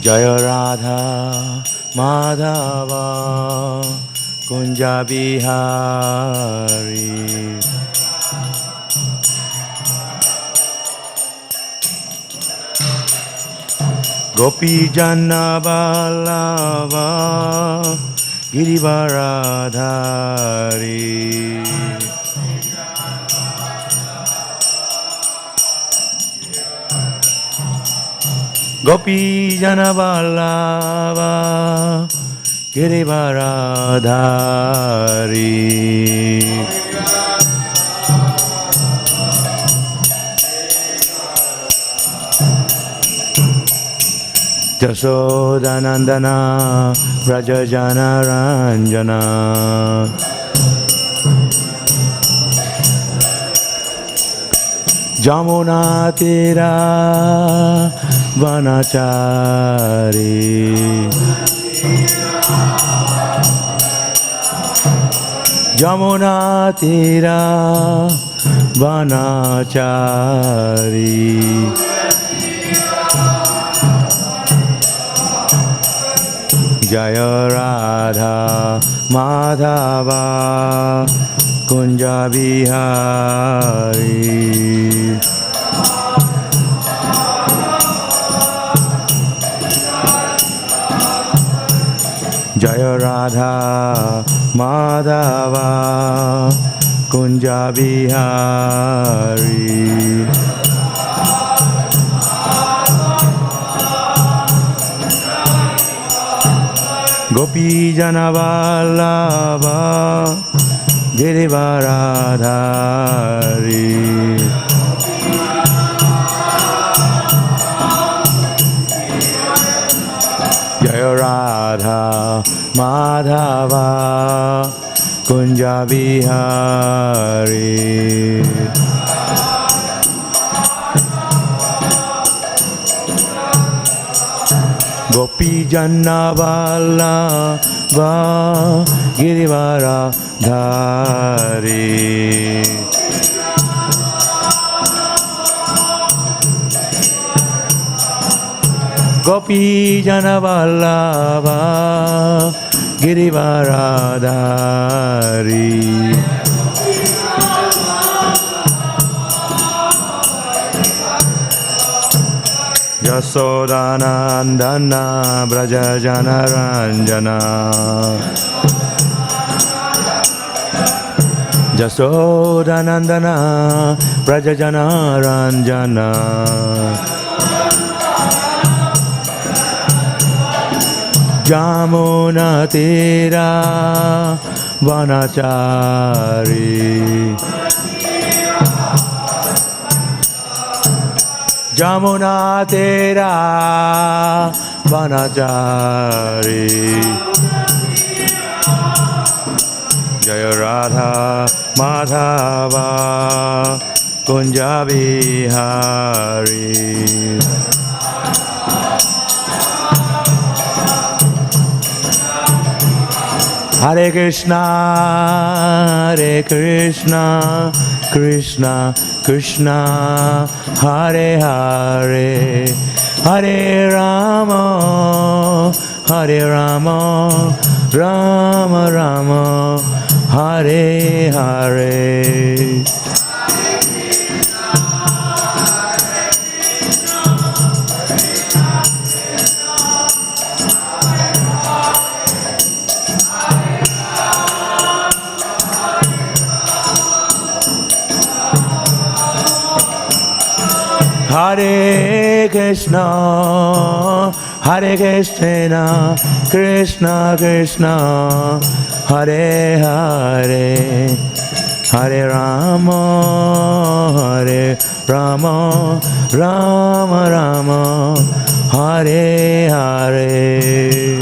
Jaya Radha Madhava Kunja Bihari. Gopi Jana Vallabha Girivaradhari. Gopi Jana Vallabha Girivaradhari. Jasodanandana Vrajajana Ranjana. Jamuna Tira Vanachari. Jamuna Tira Vanachari. Jaya Radha Madhava Kunja Bihari. Jaya Radha Madhava Kunja Bihari. Gopi Jana Vallabha Girivaradhari. Jaya Radha Madhava Kunja Bihari. Gopi Jana Vallabha Girivaradhari. Gopi Jana Vallabha Girivaradhari. Jasodanandana Vrajajana Ranjana. Jasodanandana Vrajajana Ranjana. Jamuna Tira Vanachari. Jamuna Tira Vanachari. Jaya Radha Madhava Kunja Bihari. Hare Krishna, Hare Krishna, Krishna Krishna, Hare Hare, Hare Rama, Hare Rama, Rama Rama, Hare Hare. Hare Krishna, Hare Krishna, Krishna Krishna, Hare Hare, Hare Rama, Hare Rama, Rama Rama, Hare Hare.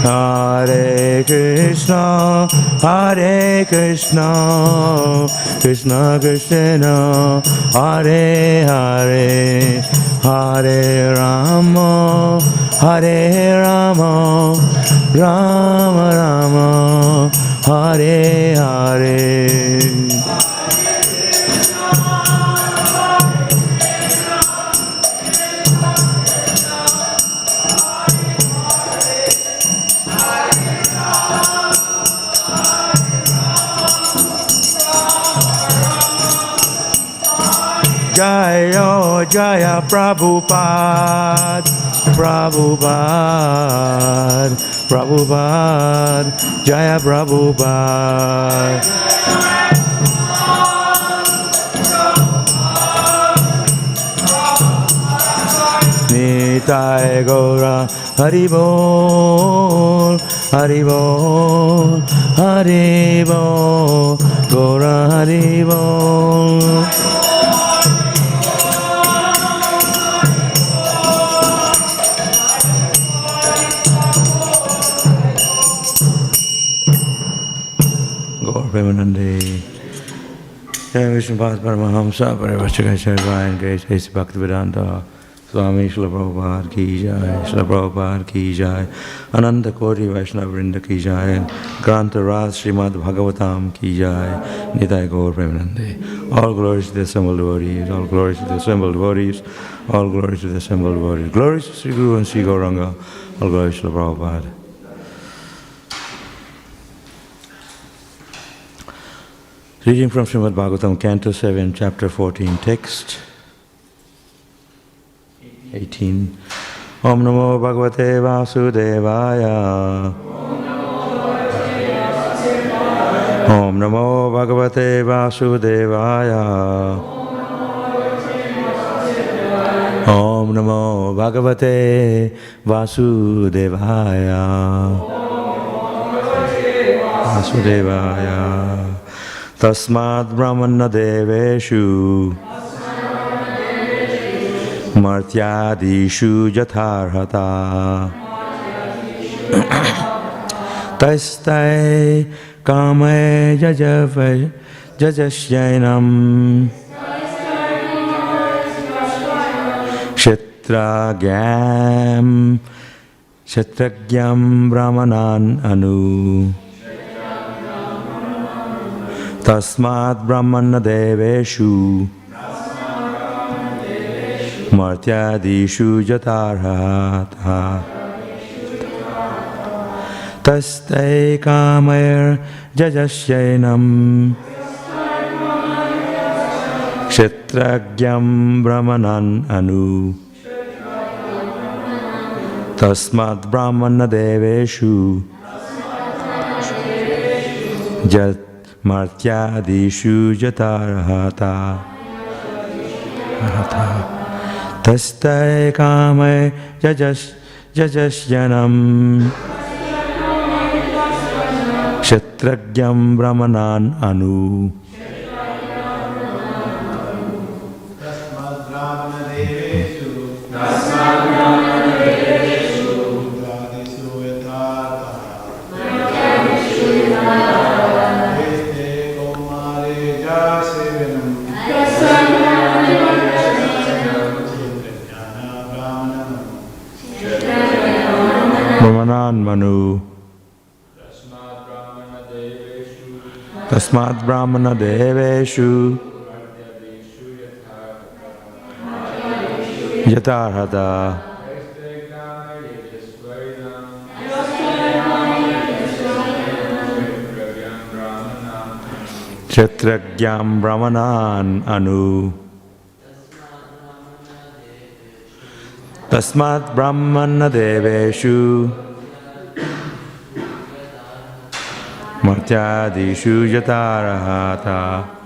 Hare Krishna, Hare Krishna, Krishna Krishna, Hare Hare, Hare Rama, Hare Rama, Rama Rama, Hare Hare. Jaya Jaya Prabhupada, Prabhupada, Prabhupada, Jaya Prabhupada. Nitai Gaura Haribol, Haribol, Haribol, Gaura Haribol. Premanande, Vishnupada Paramahamsa, Parivachakacharya, and Grace Ace Bhaktivedanta, Swami Śrīmad Bhāgavatam ki jai, Śrīmad Prabhupada ki jai, Ananta Koti Vaishnava Vrinda ki jai, Granta Ras Śrīmad Bhāgavatam ki jai, Nitai Gaur Premanande. All glories to the assembled devotees, all glories to the assembled devotees, all glories to the assembled devotees. Glories to Sri Guru and Sri Gauranga, all glories to Prabhupada. Reading from Śrīmad Bhāgavatam, Canto 7, Chapter 14, Text 18. Om Namo Bhagavate Vasudevaya. Om Namo Bhagavate Vasudevaya. Om Namo Bhagavate Vasudevaya. Vasudevaya. Tasmad Brahmana Deveshu Martyadishu Jatharhata Tastai Kame Jajashyainam Kshetragyam Brahmanan Anu Tasmad Brahmana Deveshu Martyadishu Jatarhata Tastai Kamair Jajashyainam Kshetragyam Brahmanan Anu Tasmad Brahmana Deveshu Martyadishu Jatarhata Tastai Kame Jajashyanam Kshetragyam Brahmanan Anu Brahmanan Manu Tasmad Brahmana Deveshu Yatarhata Kshetragyam Brahmanan Anu Tasmat Brahmana Deveshu Martyadishu Jatarahata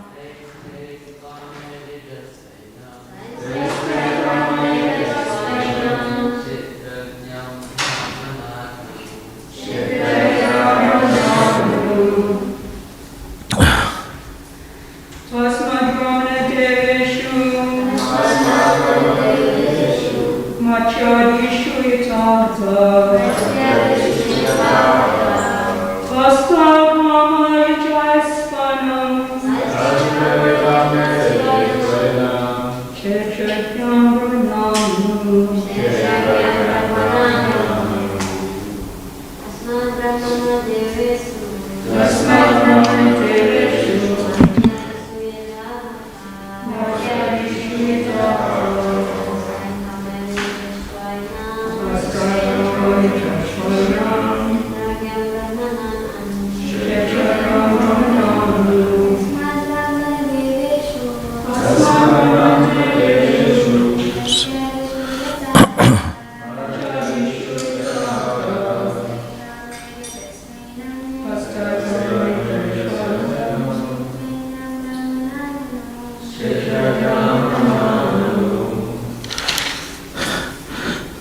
Brahmanan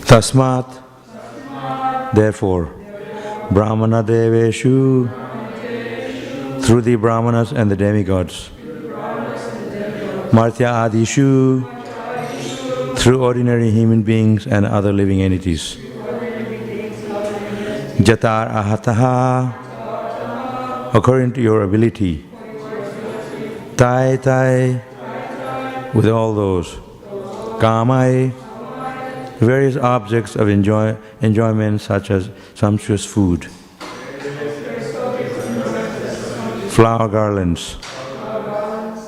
Tasmat, therefore, Brahmana Deveshu, through the Brahmanas and the demigods, Martya Adishu, through ordinary human beings and other living entities, Jatar Ahataha, according to your ability, Tai Tai, with all those, Kamai, various objects of enjoyment such as sumptuous food, flower garlands,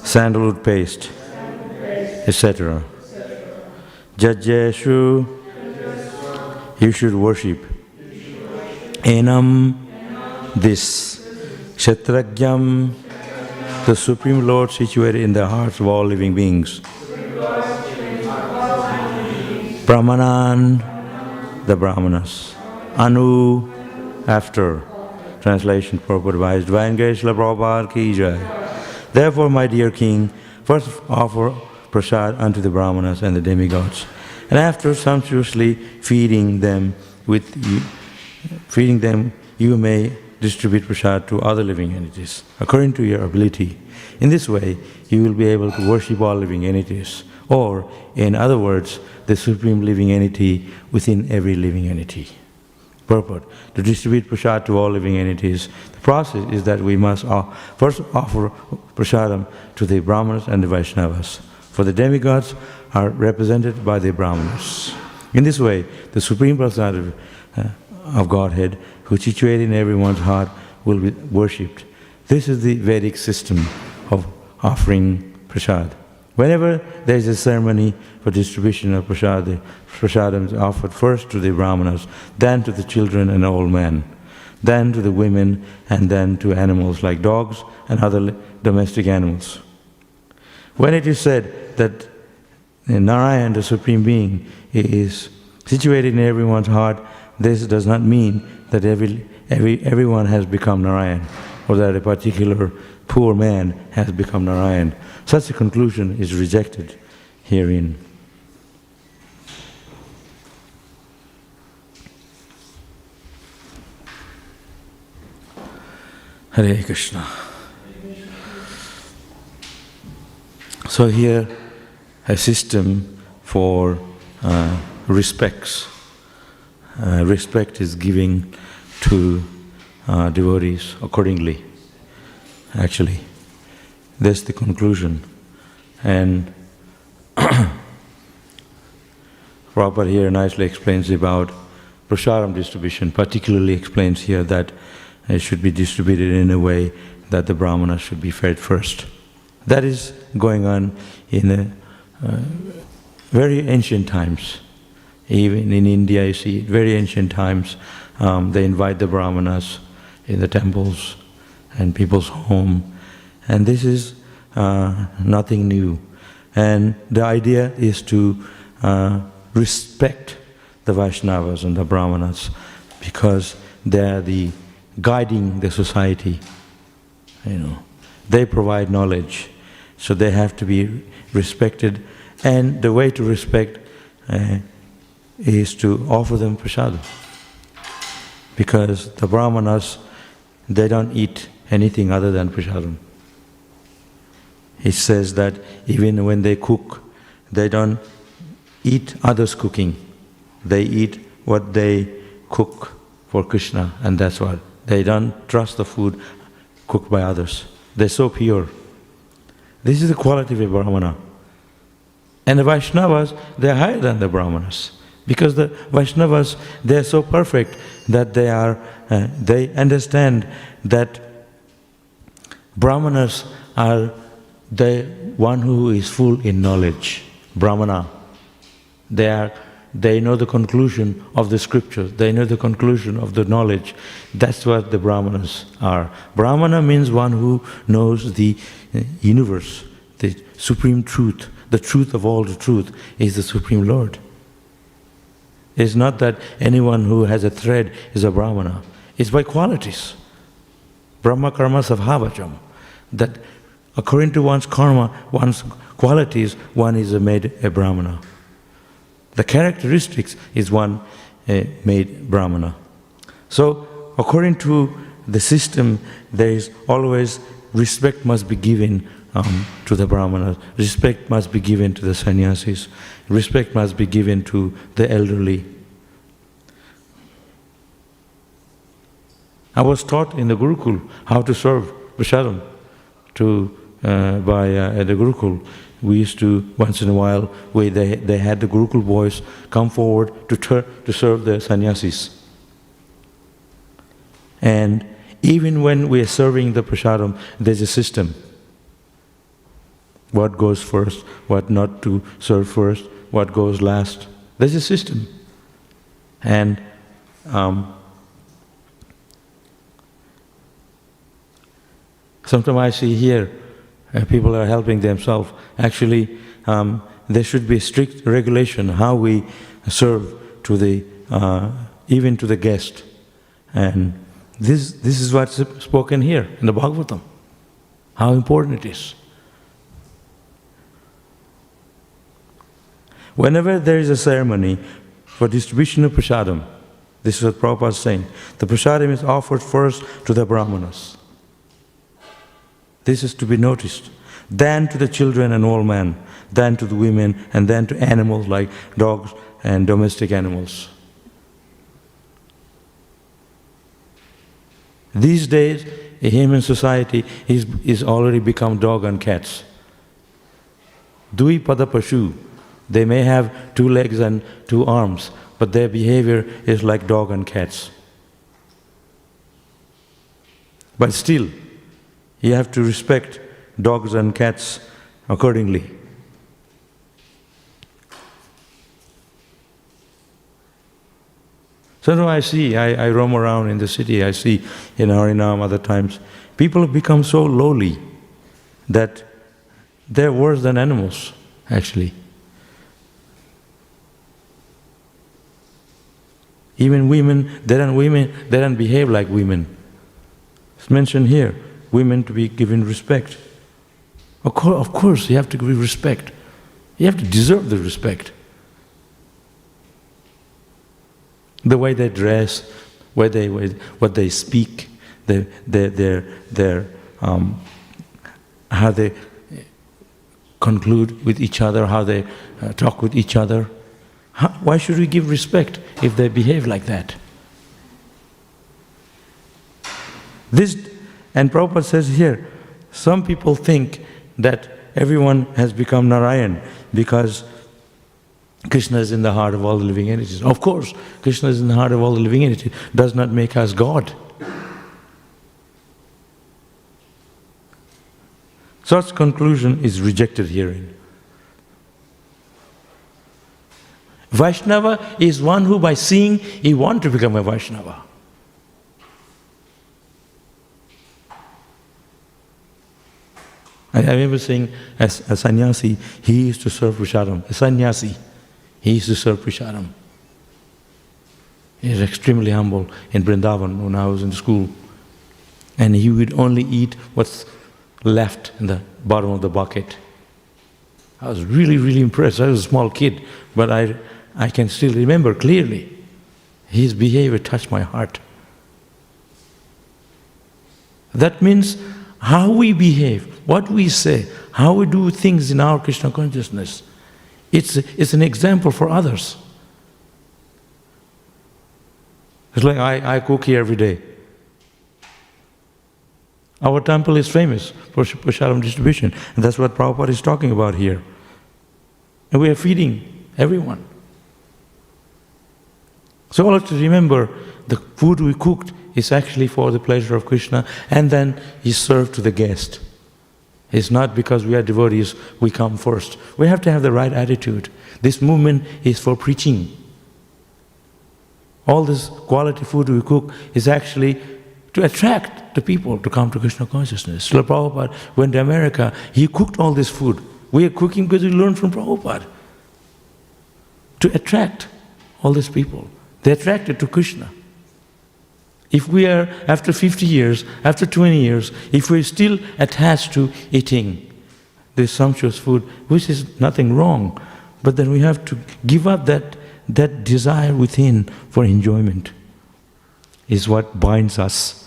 sandalwood paste, etc. Jajjeshu, you should worship. Enam, this. Kshetragyam, the Supreme Lord situated in the hearts of all living beings. Brahmanan, the Brahmanas. Anu, after. Translation purport by His Divine Grace Śrīmad Bhāgavatam ki jai. Therefore, my dear King, first offer prasad unto the Brahmanas and the demigods, and after sumptuously feeding them, you may distribute prasad to other living entities, according to your ability. In this way, you will be able to worship all living entities, or, in other words, the Supreme Living Entity within every living entity. Purport: to distribute prasad to all living entities, the process is that we must first offer prasadam to the Brahmanas and the Vaishnavas, for the demigods are represented by the Brahmanas. In this way, the Supreme Prasad of Godhead, who is situated in everyone's heart, will be worshipped. This is the Vedic system of offering prasad. Whenever there is a ceremony for distribution of prasad, the prasadam is offered first to the Brahmanas, then to the children and old men, then to the women, and then to animals like dogs and other domestic animals. When it is said that Narayan, the Supreme Being, is situated in everyone's heart, this does not mean that everyone has become Narayan, or that a particular poor man has become Narayan. Such a conclusion is rejected herein. Hare Krishna. So here, a system for respects. Respect is giving to devotees accordingly. Actually, that's the conclusion. And Prabhupada here nicely explains about prasadam distribution, particularly explains here that it should be distributed in a way that the brahmanas should be fed first. That is going on in very ancient times. Even in India, you see, very ancient times, they invite the brahmanas in the temples and people's home. And this is nothing new. And the idea is to respect the Vaishnavas and the Brahmanas because they are the guiding the society. They provide knowledge, so they have to be respected. And the way to respect is to offer them prasadam, because the Brahmanas, they don't eat anything other than prasadam. It says that even when they cook, they don't eat others' cooking. They eat what they cook for Krishna, and that's what. They don't trust the food cooked by others. They're so pure. This is the quality of a Brahmana. And the Vaishnavas, they're higher than the Brahmanas. Because the Vaishnavas, they're so perfect that they understand that Brahmanas are the one who is full in knowledge. Brahmana. They know the conclusion of the scriptures. They know the conclusion of the knowledge. That's what the Brahmanas are. Brahmana means one who knows the universe, the supreme truth. The truth of all the truth is the Supreme Lord. It's not that anyone who has a thread is a Brahmana. It's by qualities. Brahma karma savhavajam. That according to one's karma, one's qualities, one is made a Brahmana. The characteristics is one made Brahmana. So, according to the system, there is always respect must be given to the Brahmanas, respect must be given to the sannyasis, respect must be given to the elderly. I was taught in the Gurukul how to serve prasadam by the Gurukul. We used to, once in a while, they had the Gurukul boys come forward to serve the sannyasis. And even when we are serving the prasadam, there's a system. What goes first, what not to serve first, what goes last. There's a system. And sometimes I see here, people are helping themselves. Actually, there should be a strict regulation how we serve to the, even to the guest. And this is what's spoken here in the Bhagavatam, how important it is. Whenever there is a ceremony for distribution of prasadam, this is what Prabhupada is saying, the prasadam is offered first to the Brahmanas. This is to be noticed. Then to the children and old men, then to the women, and then to animals like dogs and domestic animals. These days, a human society is already become dog and cats. Dui pada pashu. They may have 2 legs and 2 arms, but their behavior is like dog and cats. But still, you have to respect dogs and cats accordingly. So now I roam around in the city, I see in Harinam other times, people have become so lowly that they're worse than animals, actually. Even women, they don't behave like women. It's mentioned here, women to be given respect. Of course, you have to give respect. You have to deserve the respect. The way they dress, what they speak, how they conclude with each other, how they talk with each other. Why should we give respect if they behave like that? And Prabhupada says here, some people think that everyone has become Narayan because Krishna is in the heart of all the living entities. Of course, Krishna is in the heart of all the living entities. Does not make us God. Such conclusion is rejected herein. Vaishnava is one who by seeing, he wants to become a Vaishnava. I remember seeing a sannyasi, he used to serve prasadam. A sannyasi, he used to serve prasadam. He was extremely humble in Vrindavan when I was in school. And he would only eat what's left in the bottom of the bucket. I was really, really impressed. I was a small kid, but I can still remember clearly. His behavior touched my heart. That means how we behave, what we say, how we do things in our Krishna consciousness. It's an example for others. It's like I cook here every day. Our temple is famous for prasadam distribution, and that's what Prabhupada is talking about here. And we are feeding everyone. So all have to remember, the food we cooked is actually for the pleasure of Krishna, and then is served to the guest. It's not because we are devotees, we come first. We have to have the right attitude. This movement is for preaching. All this quality food we cook is actually to attract the people to come to Krishna consciousness. Srila Prabhupada went to America, he cooked all this food. We are cooking because we learned from Prabhupada. To attract all these people. They're attracted to Krishna. If we are, after 50 years, after 20 years, if we're still attached to eating this sumptuous food, which is nothing wrong, But then we have to give up that desire within for enjoyment is what binds us.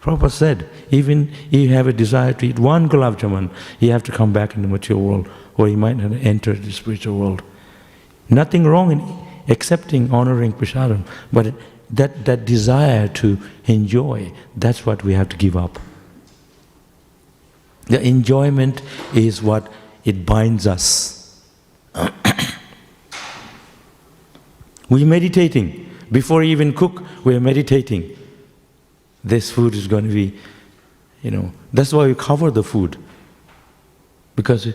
Prabhupada said, even if you have a desire to eat one gulab jamun, you have to come back in the material world, or you might not enter the spiritual world. Nothing wrong in accepting, honoring prasadam, but that desire to enjoy, that's what we have to give up. The enjoyment is what it binds us. We're meditating. Before we even cook, we're meditating. This food is going to be, that's why we cover the food. Because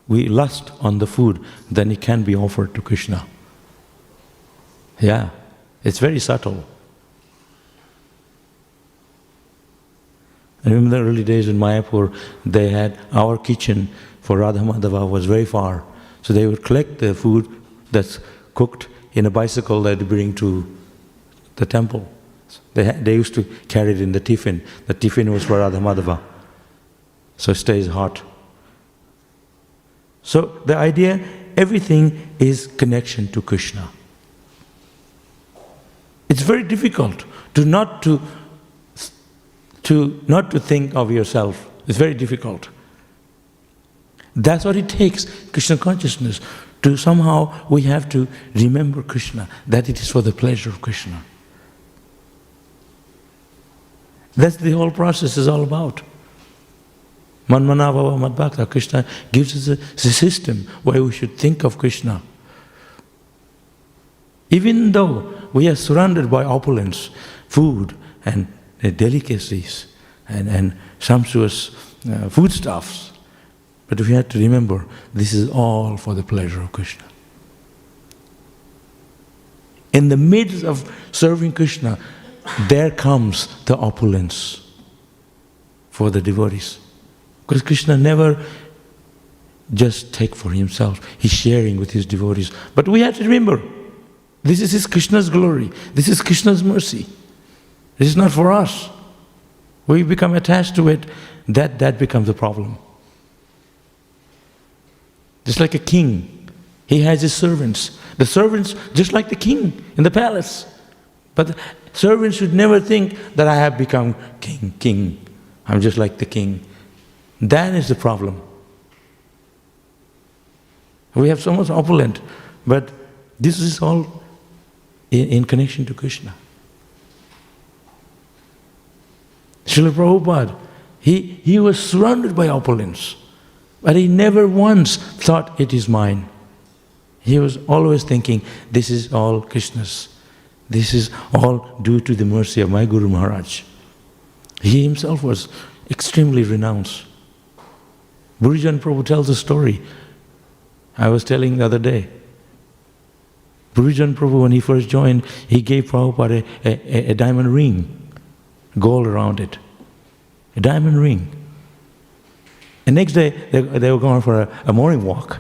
we lust on the food, then it can be offered to Krishna. Yeah, it's very subtle. I remember the early days in Mayapur, they had our kitchen for Radha Madhava was very far. So they would collect the food that's cooked in a bicycle that they bring to the temple. They used to carry it in the tiffin. The tiffin was for Radha Madhava. So it stays hot. So the idea, everything is connection to Krishna. It's very difficult not to think of yourself. It's very difficult. That's what it takes, Krishna consciousness, to somehow we have to remember Krishna, that it is for the pleasure of Krishna. That's the whole process is all about. Manmana bhava madbhakta. Krishna gives us a system where we should think of Krishna. Even though we are surrounded by opulence, food and delicacies and sumptuous foodstuffs, but we have to remember this is all for the pleasure of Krishna. In the midst of serving Krishna, there comes the opulence for the devotees. Because Krishna never just takes for himself, he's sharing with his devotees. But we have to remember, this is Krishna's glory, this is Krishna's mercy. This is not for us. We become attached to it, that becomes a problem. Just like a king, he has his servants. The servants, just like the king in the palace. But the servants should never think that I have become king. I'm just like the king. That is the problem. We have so much opulent, but this is all in connection to Krishna. Srila Prabhupada, he was surrounded by opulence, but he never once thought it is mine. He was always thinking, this is all Krishna's. This is all due to the mercy of my Guru Maharaj. He himself was extremely renounced. Burijan Prabhu tells a story I was telling the other day. Burijan Prabhu, when he first joined, he gave Prabhupada a diamond ring, gold around it. A diamond ring. The next day, they were going for a morning walk.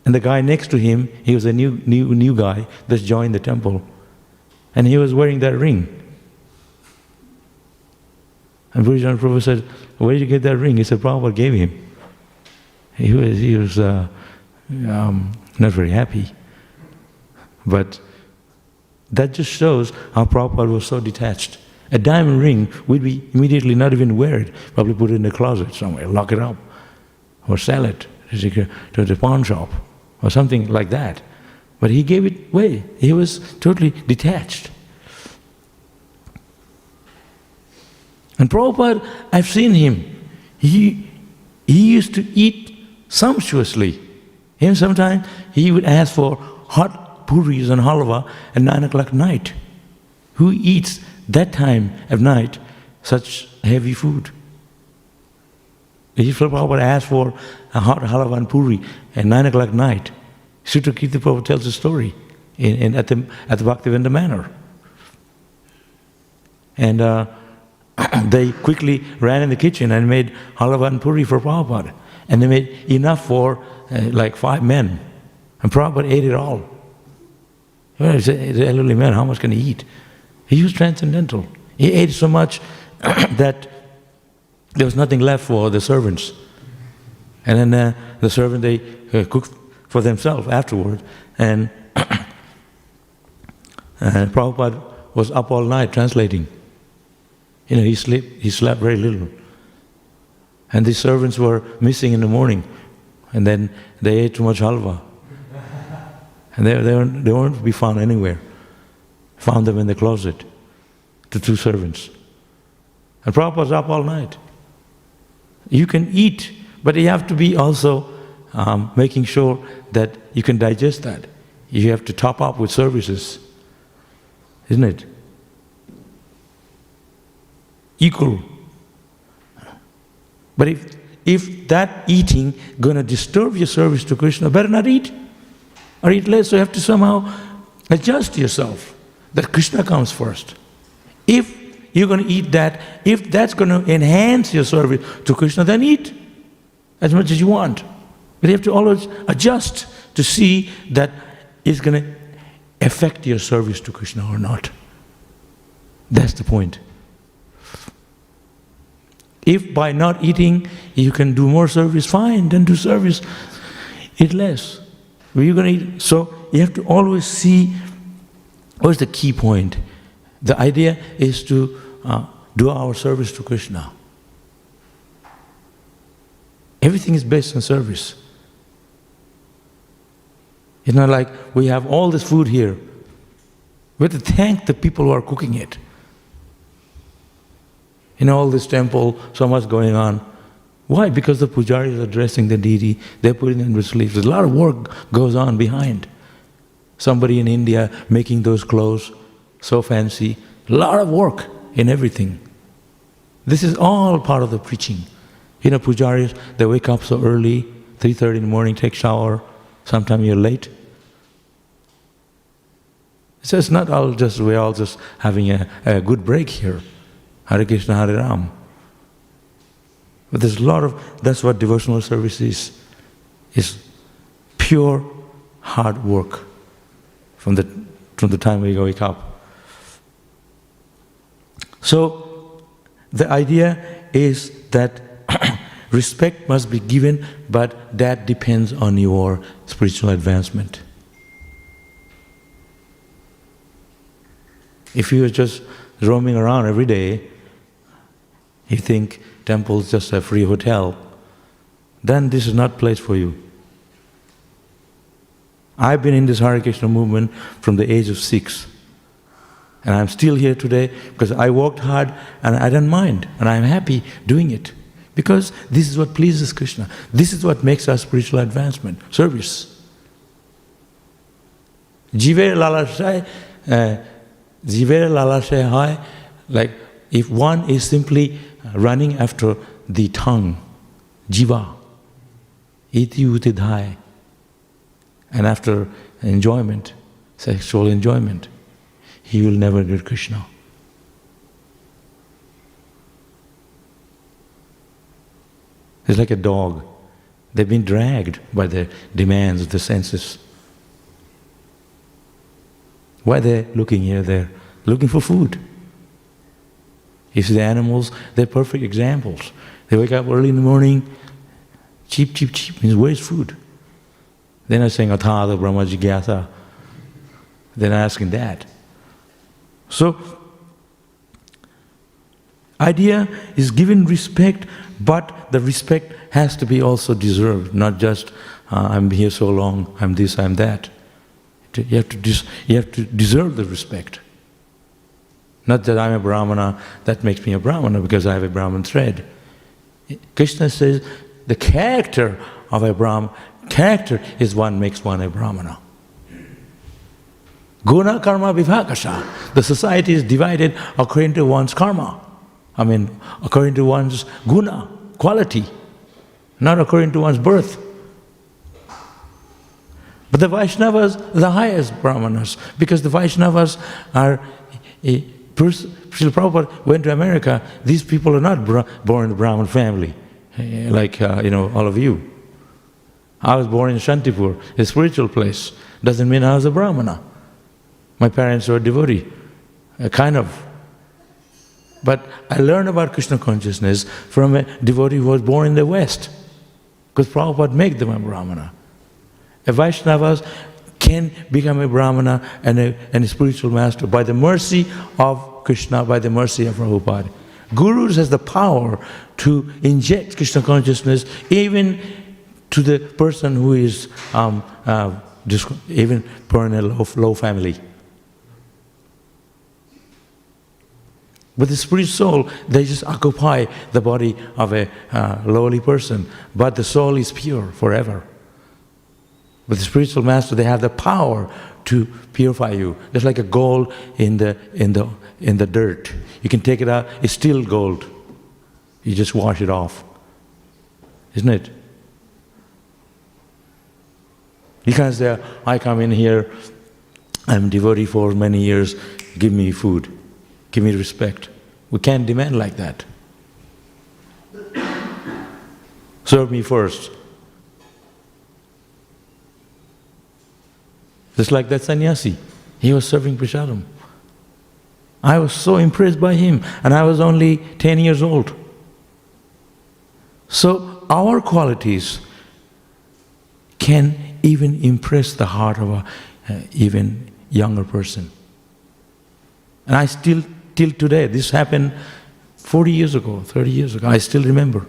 And the guy next to him, he was a new guy that's joined the temple. And he was wearing that ring. And Burijan Prabhu said, where did you get that ring? He said, Prabhupada gave him. He was not very happy. But that just shows how Prabhupada was so detached. A diamond ring, we'd be immediately not even wear it, probably put it in the closet somewhere, lock it up, or sell it to the pawn shop, or something like that. But he gave it away. He was totally detached. And Prabhupada, I've seen him. He used to eat sumptuously. Even sometimes he would ask for hot puris and halwa at 9 o'clock at night. Who eats that time of night such heavy food? If Prabhupada asked for a hot halwa and puri at 9 o'clock at night, Sutta Kirti Prabhupada tells the story at the Bhaktivedanta manor. And they quickly ran in the kitchen and made halwa and puri for Prabhupada. And they made enough for like 5 men. And Prabhupada ate it all. He's an elderly man, how much can he eat? He was transcendental. He ate so much that there was nothing left for the servants. And then the servant, they cook for themselves afterward. And Prabhupada was up all night translating. He slept very little. And these servants were missing in the morning. And then they ate too much halwa. And they weren't to be found anywhere. Found them in the closet, the two servants. And Prabhupada was up all night. You can eat, but you have to be also making sure that you can digest that. You have to top up with services, isn't it? Equal. But if that eating gonna disturb your service to Krishna, better not eat, or eat less. So you have to somehow adjust yourself that Krishna comes first. If you're going to eat that, if that's going to enhance your service to Krishna, then eat as much as you want. But you have to always adjust to see that it's going to affect your service to Krishna or not. That's the point. If by not eating you can do more service, fine, then do service. Eat less. But you're going to eat. So you have to always see what's the key point. The idea is to do our service to Krishna. Everything is based on service. It's not like we have all this food here. We have to thank the people who are cooking it. In all this temple, so much going on. Why? Because the pujaris are dressing the deity, they're putting them to sleep. There's a lot of work goes on behind. Somebody in India making those clothes, so fancy. A lot of work in everything. This is all part of the preaching. Pujaris, they wake up so early, 3:30 in the morning, take shower, sometimes you're late. So it's not all just, we're all just having a good break here. Hare Krishna, Hare Ram. But there's a lot of, that's what devotional service is pure hard work from the time we wake up. So the idea is that respect must be given, but that depends on your spiritual advancement. If you are just roaming around every day, you think temple is just a free hotel, then this is not place for you. I've been in this Hare Krishna movement from the age of 6. And I'm still here today because I worked hard and I don't mind. And I'm happy doing it. Because this is what pleases Krishna. This is what makes our spiritual advancement, service. Jiver lalashay hai, like if one is simply running after the tongue, jiva, iti utidhai, and after enjoyment, sexual enjoyment, he will never get Krishna. It's like a dog. They've been dragged by the demands of the senses. Why are they looking here? They're looking for food. You see the animals, they're perfect examples. They wake up early in the morning, cheep, cheep, cheep, means where's food? They're not saying Athada Brahma Jigyasa. They're not asking that. So, idea is given respect, but the respect has to be also deserved, not just I'm here so long, I'm this, I'm that. You have to deserve the respect. Not that I'm a Brahmana, that makes me a Brahmana because I have a Brahman thread. Krishna says the character of a Brahmana, character is what makes one a Brahmana. Guna karma vibhakasha. The society is divided according to one's karma. According to one's guna, quality, not according to one's birth. But the Vaishnavas are the highest Brahmanas, because the Vaishnavas are, Srila Prabhupada went to America, these people are not born in the Brahmin family, like all of you. I was born in Shantipur, a spiritual place. Doesn't mean I was a Brahmana. My parents were devotee, kind of. But I learned about Krishna consciousness from a devotee who was born in the West. because Prabhupada made them a Brahmana. A Vaishnavas can become a Brahmana and a spiritual master by the mercy of Krishna, by the mercy of Prabhupada. Gurus has the power to inject Krishna consciousness even to the person who is even born in a low family. But the spirit soul, they just occupy the body of a lowly person, but the soul is pure forever. But the spiritual master, they have the power to purify you. Just like a gold in the dirt. You can take it out, it's still gold. You just wash it off. Isn't it? You can't say, I come in here, I'm devotee for many years, give me food. Give me respect. We can't demand like that. Serve me first. Just like that sannyasi. He was serving prasadam. I was so impressed by him, and I was only 10 years old. So our qualities can even impress the heart of an even younger person. And I still, till today, this happened 40 years ago, 30 years ago, I still remember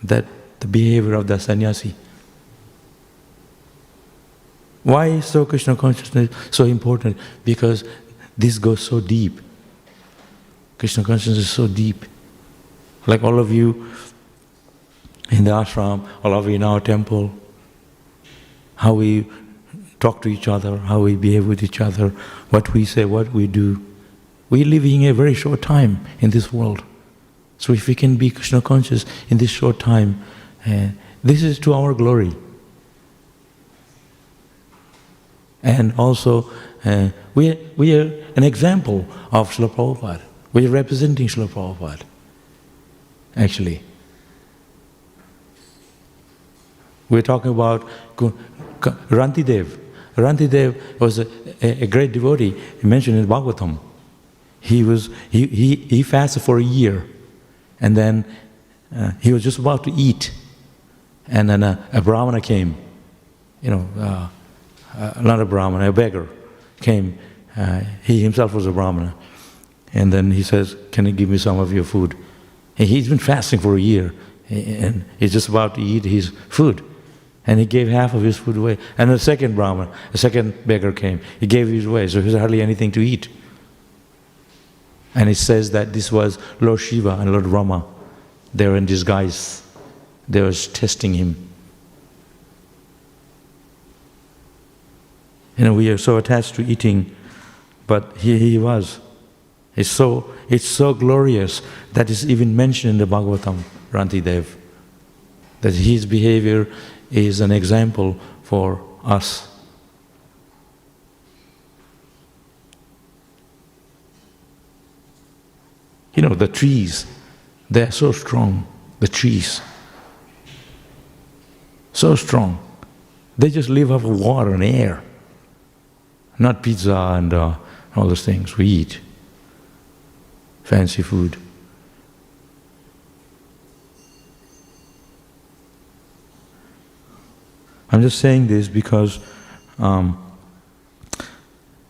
that the behavior of the sannyasi. Why is so Krishna consciousness so important? Because this goes so deep. Krishna consciousness is so deep. Like all of you in the ashram, all of you in our temple, how we talk to each other, how we behave with each other, what we say, what we do. We're living a very short time in this world. So if we can be Krishna conscious in this short time, this is to our glory. And also, we are an example of Srila Prabhupada. We are representing Srila Prabhupada, actually. We're talking about Rantidev. Rantidev was a great devotee, mentioned in Bhagavatam. He fasted for a year, and then he was just about to eat, and then a Brahmana came, not a Brahmana, a beggar came. He himself was a Brahmana, and then he says, "Can you give me some of your food?" And he's been fasting for a year, and he's just about to eat his food. And he gave half of his food away. And a second Brahmana, a second beggar came. He gave his away, so he had hardly anything to eat. And it says that this was Lord Shiva and Lord Rama. They were in disguise. They were testing him. We are so attached to eating, but here he was. It's so glorious that it's even mentioned in the Bhagavatam, Rantidev, that his behavior is an example for us. The trees, they are so strong, the trees. So strong. They just live off of water and air, not pizza and all those things we eat, fancy food. I'm just saying this because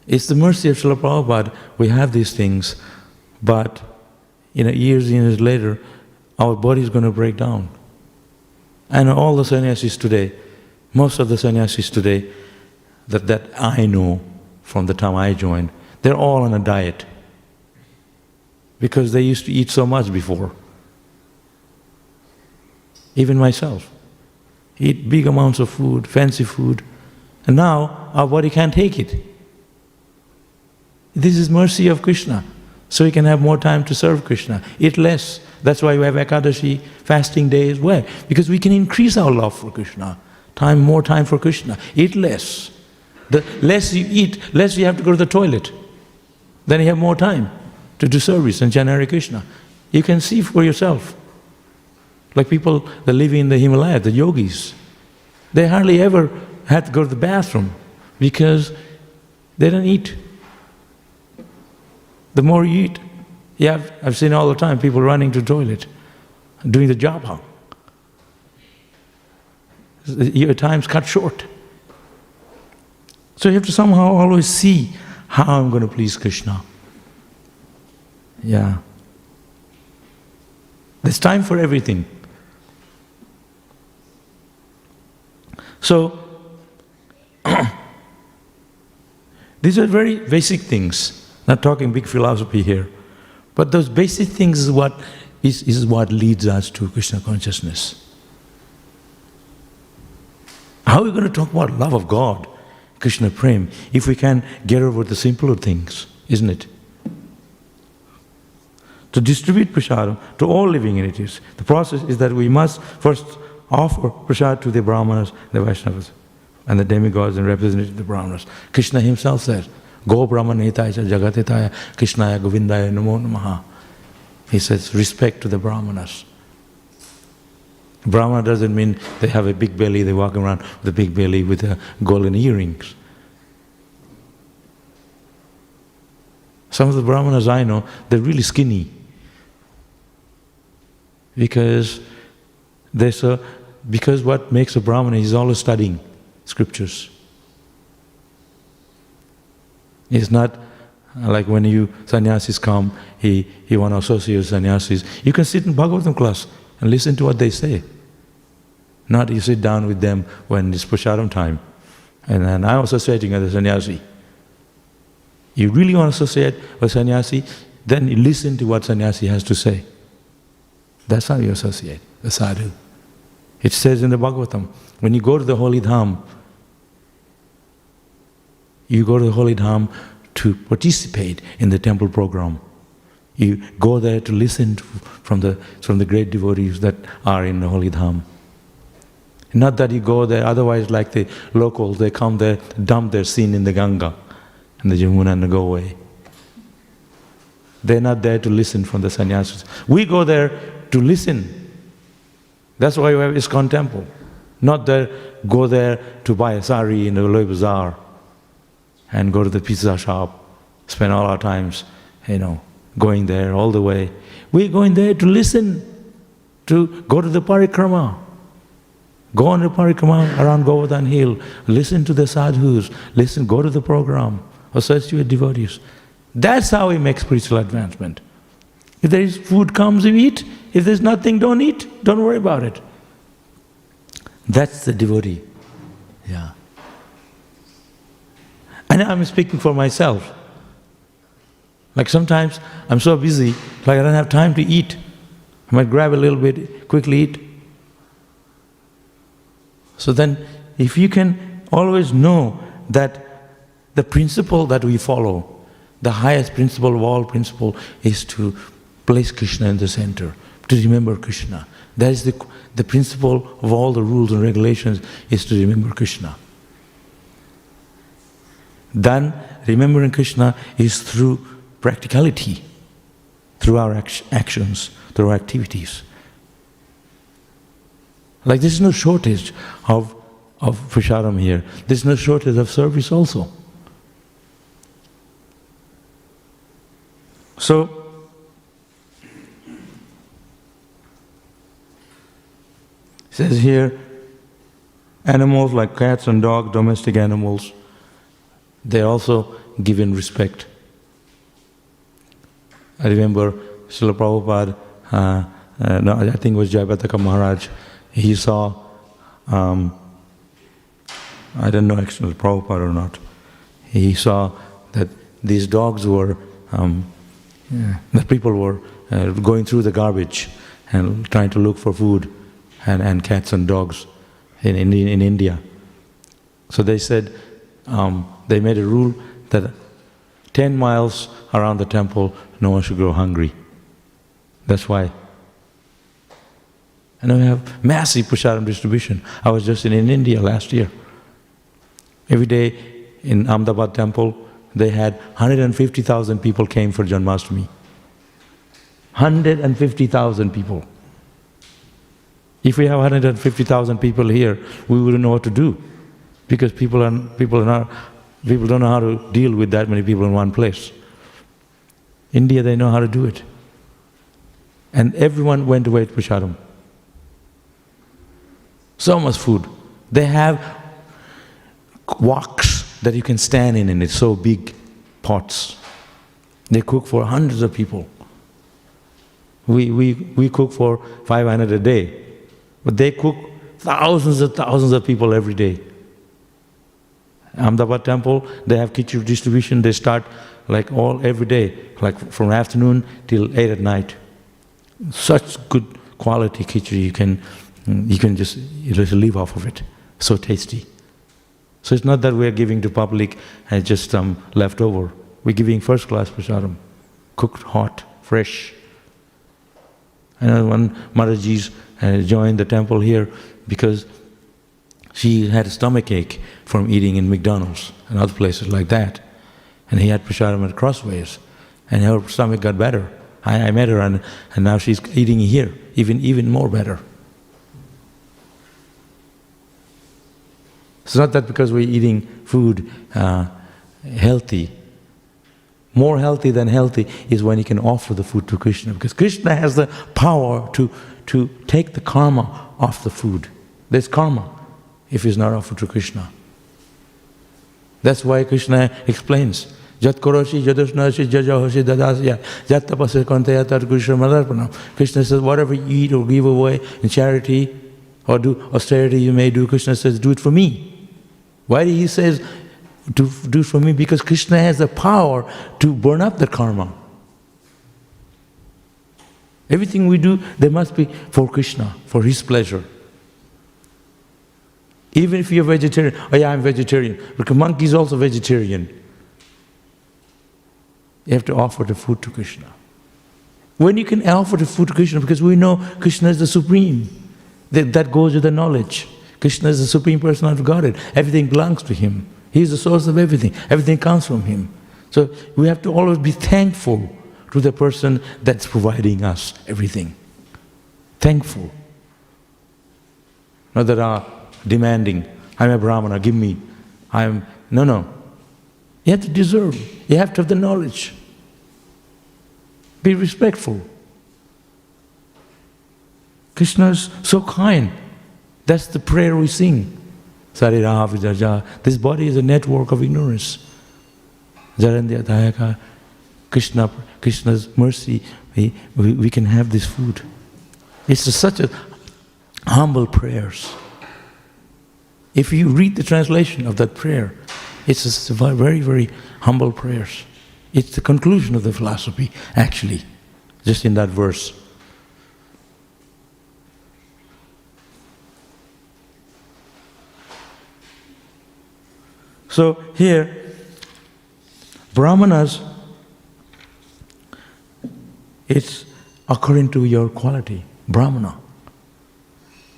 it's the mercy of Srila Prabhupada we have these things, but years and years later, our body is going to break down. And all the sannyasis today, most of the sannyasis today that I know from the time I joined, they're all on a diet because they used to eat so much before. Even myself. Eat big amounts of food, fancy food, and now our body can't take it. This is mercy of Krishna, so we can have more time to serve Krishna. Eat less. That's why we have Ekadashi, fasting days. Why? Because we can increase our love for Krishna. More time for Krishna. Eat less. The less you eat, less you have to go to the toilet. Then you have more time to do service and chant Hare Krishna. You can see for yourself. Like people that live in the Himalaya, the yogis, they hardly ever have to go to the bathroom because they don't eat. The more you eat, I've seen all the time people running to the toilet, doing the japa. your time's cut short. So you have to somehow always see how I'm going to please Krishna. Yeah. There's time for everything. So, these are very basic things. Not talking big philosophy here. But those basic things is what leads us to Krishna consciousness. How are we going to talk about love of God, Krishna Prem, if we can get over the simpler things, isn't it? To distribute prasadam to all living entities, the process is that we must first offer prasad to the Brahmanas, the Vaishnavas, and the demigods and representatives of the Brahmanas. Krishna himself said, Go Brahmanetaya Jagatitaya Krishnaya Govindaya Namo Namaha. He says, respect to the Brahmanas. Brahmana doesn't mean they have a big belly, they walk around with a big belly with golden earrings. Some of the Brahmanas I know, they're really skinny. Because what makes a Brahmana is always studying scriptures. It's not like when sannyasis come, he want to associate with sannyasis. You can sit in Bhagavatam class and listen to what they say. Not you sit down with them when it's prasadam time. And then I'm associating with a sannyasi. You really want to associate with sannyasi, then you listen to what sannyasi has to say. That's how you associate, the sadhu. It says in the Bhagavatam, when you go to the holy dham, you go to the holy dham to participate in the temple program. You go there to listen from the great devotees that are in the holy dham. Not that you go there, otherwise like the locals, they come there, dump their sin in the Ganga and the Jamuna and go away. They're not there to listen from the sannyasis. We go there to listen. That's why we have ISKCON temple. Not there, go there to buy a sari in the Loy Bazaar and go to the pizza shop, spend all our times, going there all the way. We're going there to listen, to go to the parikrama. Go on the parikrama around Govardhan Hill, listen to the sadhus, go to the program, associate with devotees. That's how we make spiritual advancement. If there is food comes, you eat. If there's nothing, don't eat. Don't worry about it. That's the devotee. Yeah. And I'm speaking for myself. Like sometimes I'm so busy, like I don't have time to eat. I might grab a little bit, quickly eat. So then, if you can always know that the principle that we follow, the highest principle of all principle, is to place Krishna in the center, to remember Krishna. That is the principle of all the rules and regulations, is to remember Krishna. Then, remembering Krishna is through practicality, through our actions, through our activities. Like there's no shortage of prasadam here. There's no shortage of service also. So, it says here, animals like cats and dogs, domestic animals, they're also given respect. I remember Srila Prabhupada, I think it was Jayapataka Maharaj, he saw, I don't know actually Prabhupada or not, he saw that these dogs were, that people were going through the garbage and trying to look for food, and cats and dogs in India. So they said, they made a rule that 10 miles around the temple, no one should go hungry. That's why. And we have massive prasadam distribution. I was just in India last year. Every day in Ahmedabad temple, they had 150,000 people came for Janmashtami. 150,000 people. If we have 150,000 people here, we wouldn't know what to do, because people don't know how to deal with that many people in one place. India, they know how to do it. And everyone went away to prasadam. So much food. They have woks that you can stand in, and it's so big pots. They cook for hundreds of people. We cook for 500 a day, but they cook thousands of people every day. Ahmedabad temple, they have khichdi distribution. They start like every day, like from afternoon till 8 at night. Such good quality khichdi, you can just live off of it. So tasty. So it's not that we're giving to public and just leftover. We're giving first class prasadam, cooked hot, fresh. I know one Mataji's joined the temple here because she had a stomach ache from eating in McDonald's and other places like that. And he had prasadam at Crossways, and her stomach got better. I met her, and now she's eating here, even more better. It's not that because we're eating food healthy. More healthy than healthy is when you can offer the food to Krishna, because Krishna has the power to take the karma off the food. There's karma if it's not offered to Krishna. That's why Krishna explains, Jat koroshi jadusnashi jajahoshi dadasya jat tapasya kantaya tat Krishna madarpanam. Krishna says, whatever you eat or give away in charity or do austerity you may do, Krishna says, do it for me. Why did he say to do it for me? Because Krishna has the power to burn up the karma. Everything we do, there must be for Krishna, for His pleasure. Even if you're vegetarian, oh yeah, I'm vegetarian, but a monkey is also vegetarian. You have to offer the food to Krishna. When you can offer the food to Krishna, because we know Krishna is the Supreme, that goes with the knowledge. Krishna is the Supreme Personality of Godhead. Everything belongs to Him. He is the source of everything. Everything comes from Him. So we have to always be thankful to the person that's providing us everything. Thankful. Not that demanding, I'm a Brahmana, give me. No. You have to deserve. You have to have the knowledge. Be respectful. Krishna is so kind. That's the prayer we sing. Sarira Vijaja. This body is a network of ignorance. Jarandya Dayaka. Krishna's mercy, we can have this food. It's such a humble prayers. If you read the translation of that prayer, it's a very, very humble prayers. It's the conclusion of the philosophy, actually, just in that verse. So here, Brahmanas, it's according to your quality, Brahmana.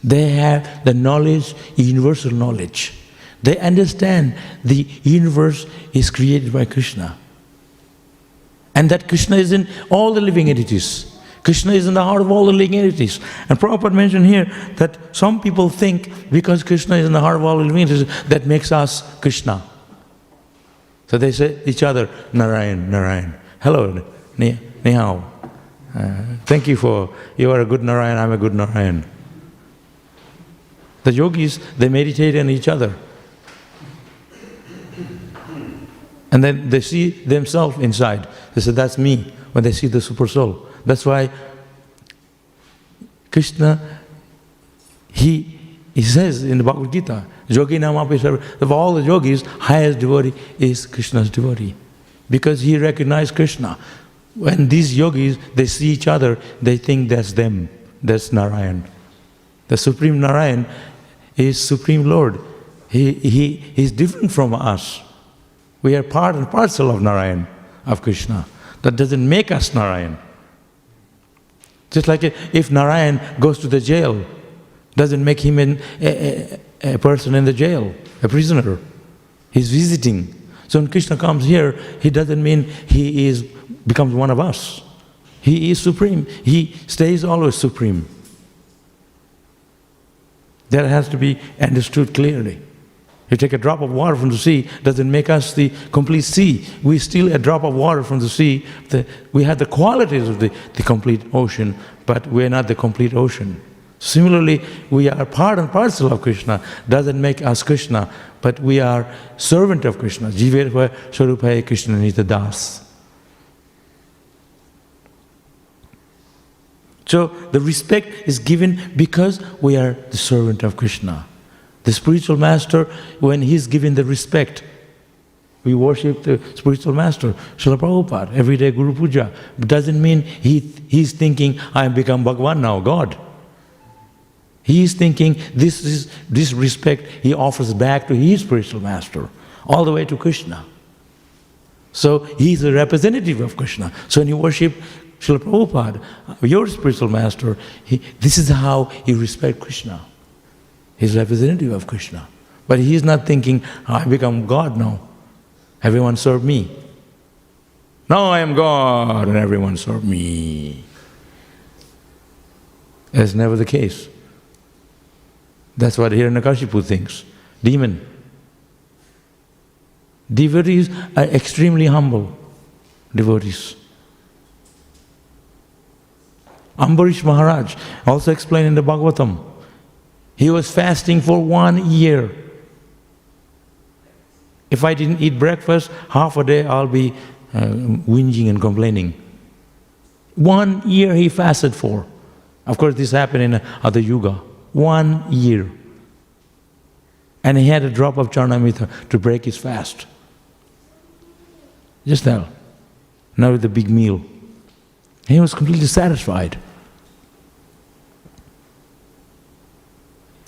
They have the knowledge, universal knowledge. They understand the universe is created by Krishna. And that Krishna is in all the living entities. Krishna is in the heart of all the living entities. And Prabhupada mentioned here that some people think because Krishna is in the heart of all the living entities, that makes us Krishna. So they say each other, Narayan, Narayan. Hello, ni hao. Thank you you are a good Narayan, I'm a good Narayan. The yogis, they meditate on each other. And then they see themselves inside. They say, that's me, when they see the super soul. That's why Krishna, he says in the Bhagavad Gita, Yogi Namapi Sarva, of all the yogis, highest devotee is Krishna's devotee. Because he recognized Krishna. When these yogis, they see each other, they think that's them, that's Narayan. The Supreme Narayan is Supreme Lord. He is different from us. We are part and parcel of Narayan, of Krishna. That doesn't make us Narayan. Just like if Narayan goes to the jail, doesn't make him a person in the jail, a prisoner. He's visiting. So when Krishna comes here, he doesn't mean he becomes one of us. He is supreme. He stays always supreme. That has to be understood clearly. You take a drop of water from the sea, doesn't make us the complete sea. We still a drop of water from the sea. We have the qualities of the complete ocean, but we're not the complete ocean. Similarly, we are part and parcel of Krishna. Doesn't make us Krishna, but we are servant of Krishna. Jiverva Swarupaya Krishna Nita Das. So the respect is given because we are the servant of Krishna. The spiritual master, when he's given the respect, we worship the spiritual master, Srila Prabhupada, everyday Guru Puja. But doesn't mean he's thinking, I have become Bhagavan now, God. He is thinking this respect he offers back to his spiritual master, all the way to Krishna. So he's a representative of Krishna. So when you worship Srila Prabhupada, your spiritual master, this is how he respects Krishna. He's representative of Krishna. But he is not thinking, I become God now. Everyone serve me. Now I am God and everyone serve me. That's never the case. That's what Hiranyakashipu thinks. Demon. Devotees are extremely humble. Devotees. Ambarish Maharaj also explained in the Bhagavatam. He was fasting for 1 year. If I didn't eat breakfast, half a day I'll be whinging and complaining. 1 year he fasted for. Of course, this happened in other yuga. 1 year. And he had a drop of Charnamrita to break his fast. Just now. Now with the big meal. He was completely satisfied.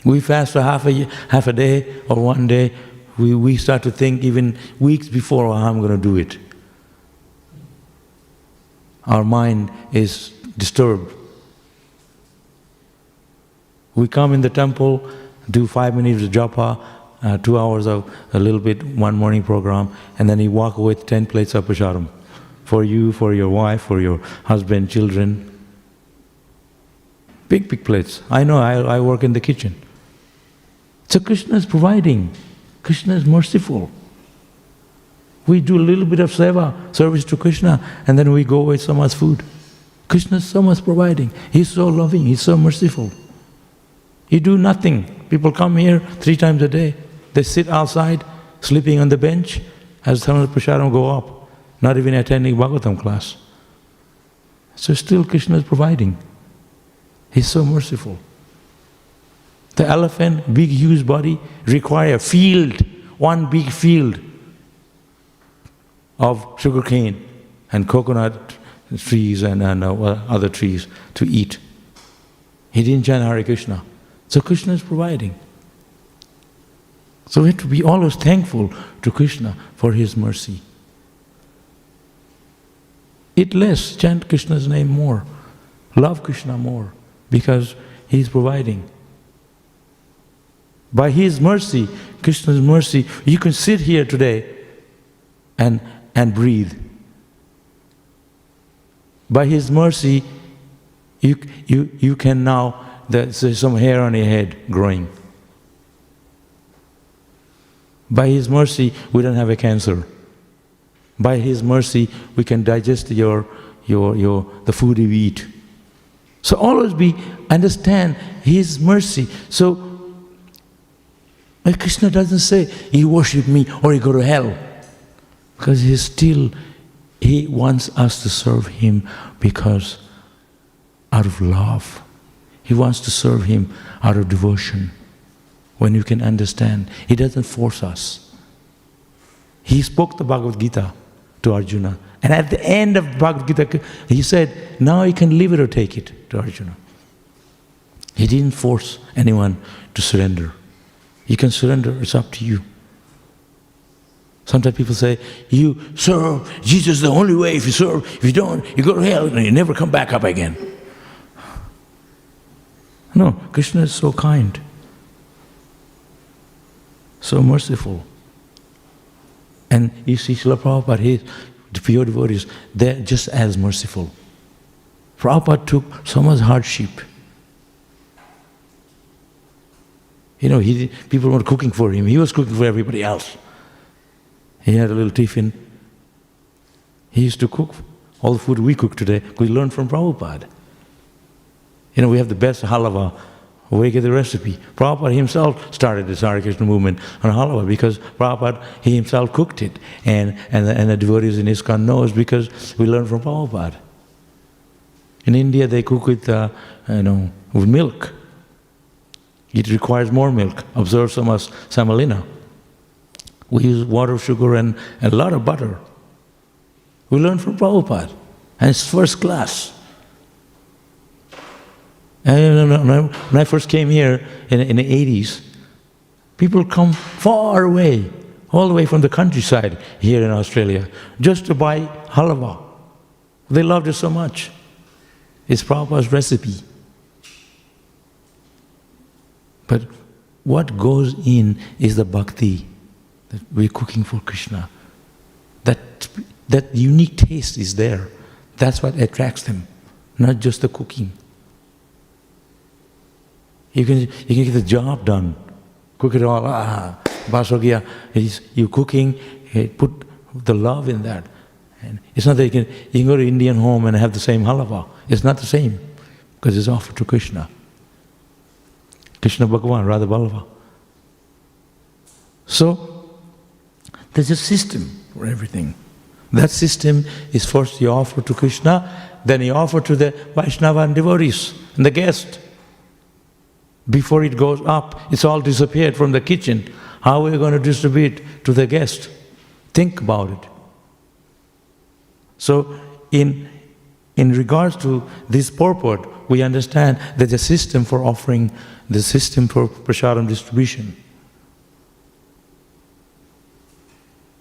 We fast for half a day or 1 day. We start to think even weeks before, oh, I'm going to do it. Our mind is disturbed. We come in the temple, do 5 minutes of japa, 2 hours of a little bit, one morning program, and then you walk away with 10 plates of prasadam. For you, for your wife, for your husband, children. Big, big plates. I know, I work in the kitchen. So Krishna is providing. Krishna is merciful. We do a little bit of seva, service to Krishna, and then we go away with so much food. Krishna is so much providing. He's so loving, He's so merciful. You do nothing. People come here 3 times a day. They sit outside, sleeping on the bench, as some of the prasadam go up, not even attending Bhagavatam class. So still Krishna is providing. He's so merciful. The elephant, big huge body, require a field, one big field of sugarcane and coconut trees and other trees to eat. He didn't chant Hare Krishna. So Krishna is providing. So we have to be always thankful to Krishna for His mercy. Eat less, chant Krishna's name more, love Krishna more, because He is providing. By His mercy, Krishna's mercy, you can sit here today and breathe. By His mercy, you can now, there's some hair on your head growing. By His mercy, we don't have a cancer. By His mercy, we can digest the food we eat. So always understand His mercy. So Krishna doesn't say, you worship me or you go to hell. Because He wants us to serve Him because out of love. He wants to serve Him out of devotion. When you can understand, He doesn't force us. He spoke the Bhagavad Gita to Arjuna. And at the end of Bhagavad Gita, He said, now you can leave it or take it, to Arjuna. He didn't force anyone to surrender. You can surrender, it's up to you. Sometimes people say, you serve, Jesus is the only way. If you serve, if you don't, you go to hell and you never come back up again. No, Krishna is so kind, so merciful. And you see Srila Prabhupada, the pure devotees, they're just as merciful. Prabhupada took so much hardship. People weren't cooking for him, he was cooking for everybody else. He had a little tiffin. He used to cook all the food we cook today. We learned from Prabhupada. We have the best halava Where you get the recipe? Prabhupada himself started this Hare Krishna movement on halwa because Prabhupada, he himself cooked it. And the devotees in ISKCON knows because we learn from Prabhupada. In India they cook with, with milk. It requires more milk. Observe Samalina. We use water, sugar and a lot of butter. We learn from Prabhupada. And it's first class. And when I first came here in the 80s, people come far away, all the way from the countryside here in Australia, just to buy halwa. They loved it so much. It's Prabhupada's recipe. But what goes in is the bhakti that we're cooking for Krishna. That unique taste is there. That's what attracts them, not just the cooking. You can get the job done. Cook it all. Bas ho gaya. You're cooking. Put the love in that. And it's not that you can go to Indian home and have the same halwa. It's not the same because it's offered to Krishna. Krishna Bhagavan, Radha Ballava. So there's a system for everything. That system is first you offer to Krishna, then you offer to the Vaishnava and devotees and the guest. Before it goes up, it's all disappeared from the kitchen. How are we going to distribute to the guest? Think about it. So in regards to this purport, we understand there's a system for offering, the system for prasadam distribution.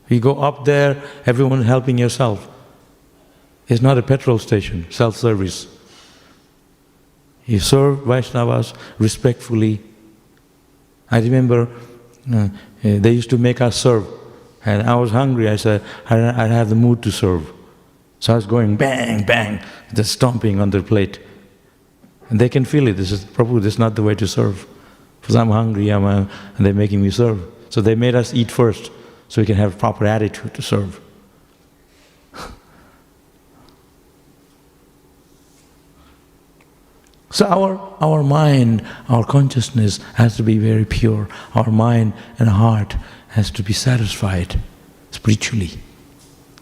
You go up there, everyone helping yourself. It's not a petrol station, self-service. You serve Vaishnavas respectfully. I remember they used to make us serve. And I was hungry, I said, I didn't have the mood to serve. So I was going bang, bang, just stomping on their plate. And they can feel it. This is, Prabhu, this is not the way to serve. Because I'm hungry, and they're making me serve. So they made us eat first, so we can have proper attitude to serve. So our mind, our consciousness has to be very pure. Our mind and heart has to be satisfied spiritually.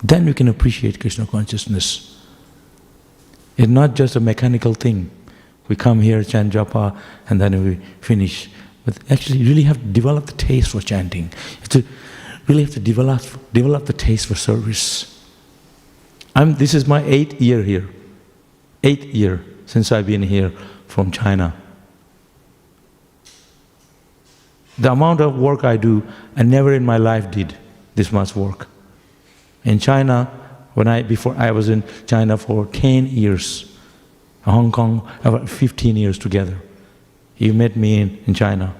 Then we can appreciate Krishna consciousness. It's not just a mechanical thing. We come here, chant japa, and then we finish. But actually you really have to develop the taste for chanting. You really have to develop the taste for service. This is my 8th year here. 8th year since I've been here from China. The amount of work I do, I never in my life did this much work. In China, before I was in China for 10 years, Hong Kong, about 15 years together. You met me in China.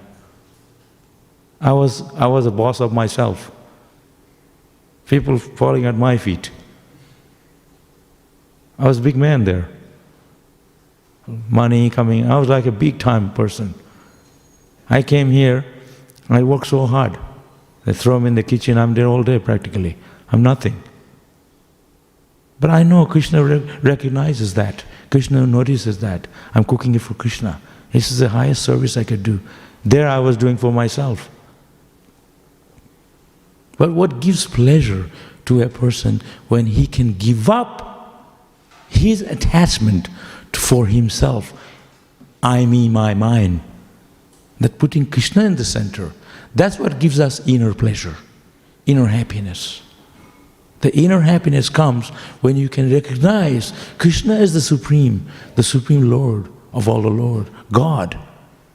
I was a boss of myself. People falling at my feet. I was a big man there. Money coming, I was like a big time person. I came here, I worked so hard. They throw me in the kitchen, I'm there all day practically. I'm nothing. But I know Krishna recognizes that. Krishna notices that. I'm cooking it for Krishna. This is the highest service I could do. There I was doing for myself. But what gives pleasure to a person when he can give up his attachment for himself, I, me, my, mine, that putting Krishna in the center, that's what gives us inner pleasure, inner happiness. The inner happiness comes when you can recognize Krishna is the Supreme Lord of all the Lord, God.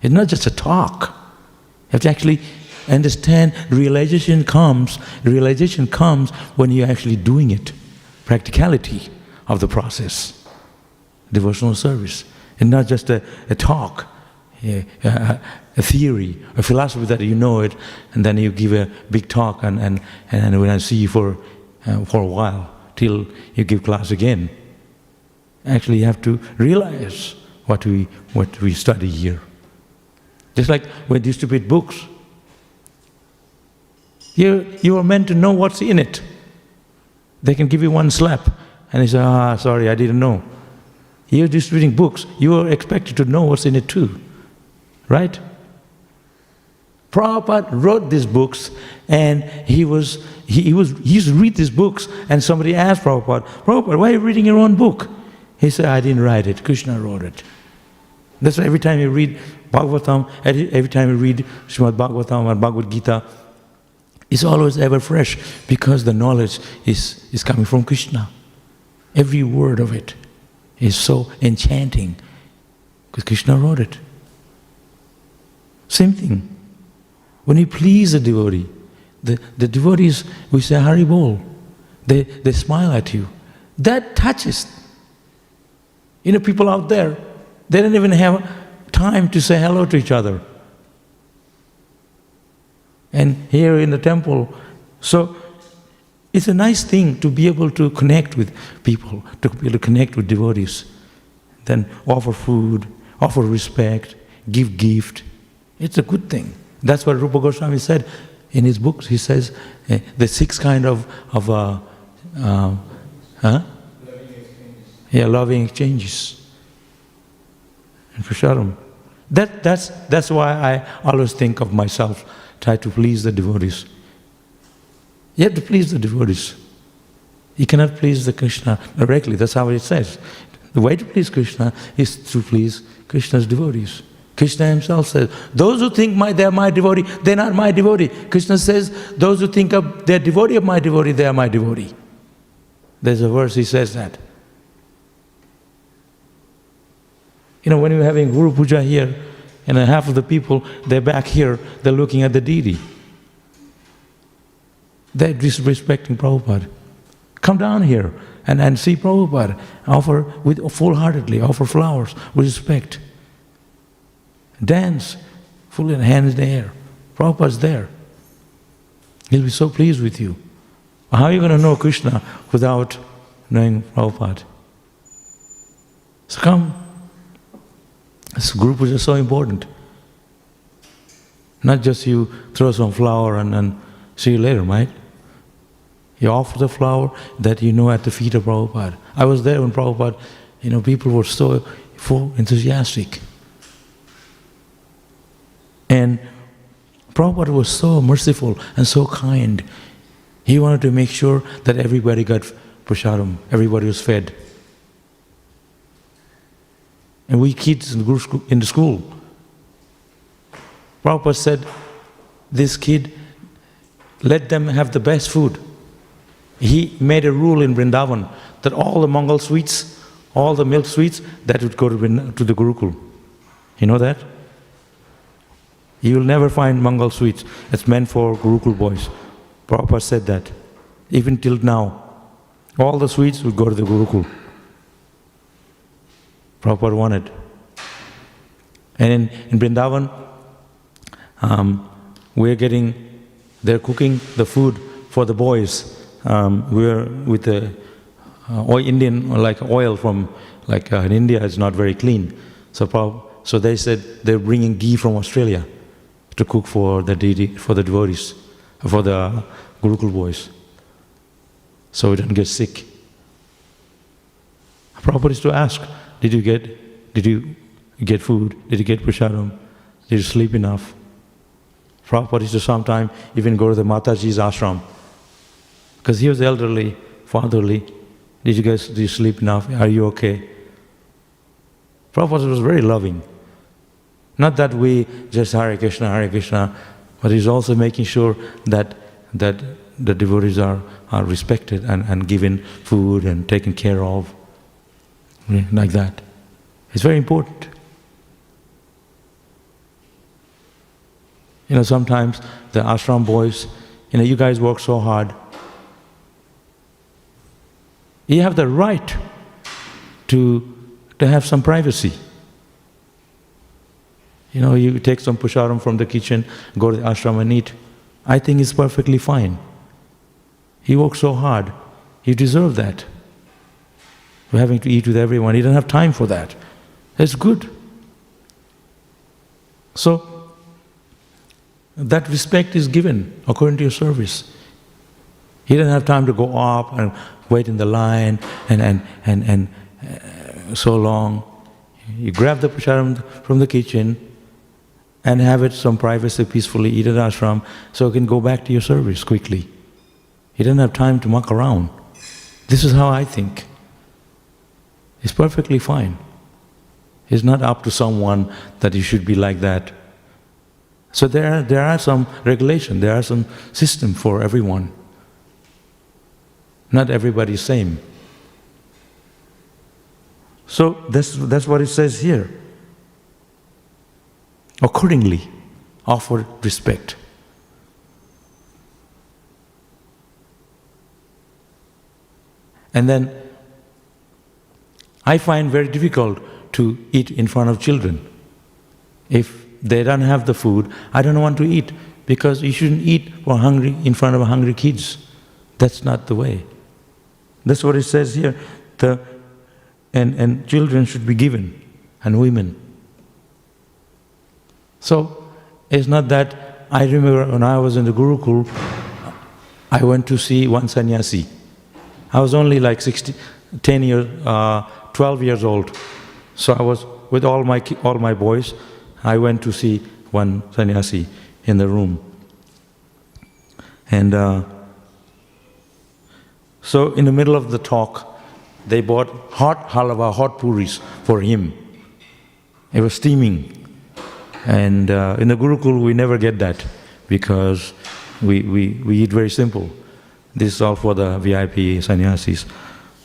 It's not just a talk. You have to actually understand realization comes when you're actually doing it. Practicality of the process. Devotional service. And not just a talk, a theory, a philosophy that you know it, and then you give a big talk and when I see you for a while, till you give class again. Actually you have to realize what we study here. Just like when you distribute books, you are meant to know what's in it. They can give you one slap and you say, sorry, I didn't know. You're distributing books, you are expected to know what's in it too. right? Prabhupada wrote these books, and he used to read these books, and somebody asked Prabhupada, "Prabhupada, why are you reading your own book?" He said, "I didn't write it, Krishna wrote it." That's why every time you read Bhagavatam, every time you read Śrīmad Bhāgavatam or Bhagavad Gita, it's always ever fresh, because the knowledge is coming from Krishna. Every word of it is so enchanting, because Krishna wrote it. Same thing. When you please a devotee, the devotees, we say Hare Bol, they smile at you. That touches. You know, people out there, they don't even have time to say hello to each other. And here in the temple, so it's a nice thing to be able to connect with people, to be able to connect with devotees. Then offer food, offer respect, give gift. It's a good thing. That's what Rupa Goswami said in his books. He says the 6 kind of loving exchanges. And Prashadam. That's why I always think of myself, try to please the devotees. You have to please the devotees. You cannot please the Krishna directly. That's how it says. The way to please Krishna is to please Krishna's devotees. Krishna himself says, those who think they are my devotee, they are not my devotee. Krishna says, those who think they are devotee of my devotee, they are my devotee. There's a verse, he says that. You know, when you're having Guru Puja here, and half of the people, they're back here, they're looking at the deity. They're disrespecting Prabhupada. Come down here and see Prabhupada. Offer with full-heartedly, offer flowers with respect. Dance, full in hands in the air. Prabhupada's there. He'll be so pleased with you. How are you going to know Krishna without knowing Prabhupada? So come. This group is so important. Not just you throw some flower and see you later, right? You offer the flower that you know at the feet of Prabhupada. I was there when Prabhupada, people were so full enthusiastic. And Prabhupada was so merciful and so kind. He wanted to make sure that everybody got prasadam, everybody was fed. And we kids in the school, Prabhupada said, this kid, let them have the best food. He made a rule in Vrindavan that all the Mangal sweets, all the milk sweets, that would go to the Gurukul. You know that? You will never find Mangal sweets. It's meant for Gurukul boys. Prabhupada said that. Even till now, all the sweets would go to the Gurukul. Prabhupada wanted. And in Vrindavan, they're cooking the food for the boys. We're with the Indian, like oil from, in India, it's not very clean. So they said they're bringing ghee from Australia to cook for the devotees, for the Gurukul boys, so we don't get sick. Prabhupada is to ask, did you get food? Did you get prasadam? Did you sleep enough? Prabhupada used to sometimes even go to the Mataji's ashram, because he was elderly, fatherly. Did you sleep enough? Are you okay? Prabhupada was very loving. Not that we just Hare Krishna, but he's also making sure that the devotees are respected and given food and taken care of, like that. It's very important. Sometimes the ashram boys, you guys work so hard. You have the right to have some privacy. You take some prasadam from the kitchen, go to the ashram and eat. I think it's perfectly fine. He works so hard. You deserve that. You're having to eat with everyone. You don't have time for that. That's good. So, that respect is given according to your service. He doesn't have time to go up and wait in the line and so long. You grab the prasadam from the kitchen, and have it some privacy peacefully, eat at ashram, so you can go back to your service quickly. You don't have time to muck around. This is how I think. It's perfectly fine. It's not up to someone that you should be like that. So there are some regulation, there are some system for everyone. Not everybody is same. So that's what it says here. Accordingly, offer respect. And then, I find very difficult to eat in front of children. If they don't have the food, I don't want to eat, because you shouldn't eat in front of hungry kids. That's not the way. That's what it says here. And children should be given, and women. So, it's not that, I remember when I was in the Gurukul, I went to see one sannyasi. I was only like 12 years old. So I was with all my boys. I went to see one sannyasi in the room. And so in the middle of the talk, they bought hot halwa, hot puris for him. It was steaming. And in the Gurukul we never get that, because we eat very simple. This is all for the VIP sannyasis.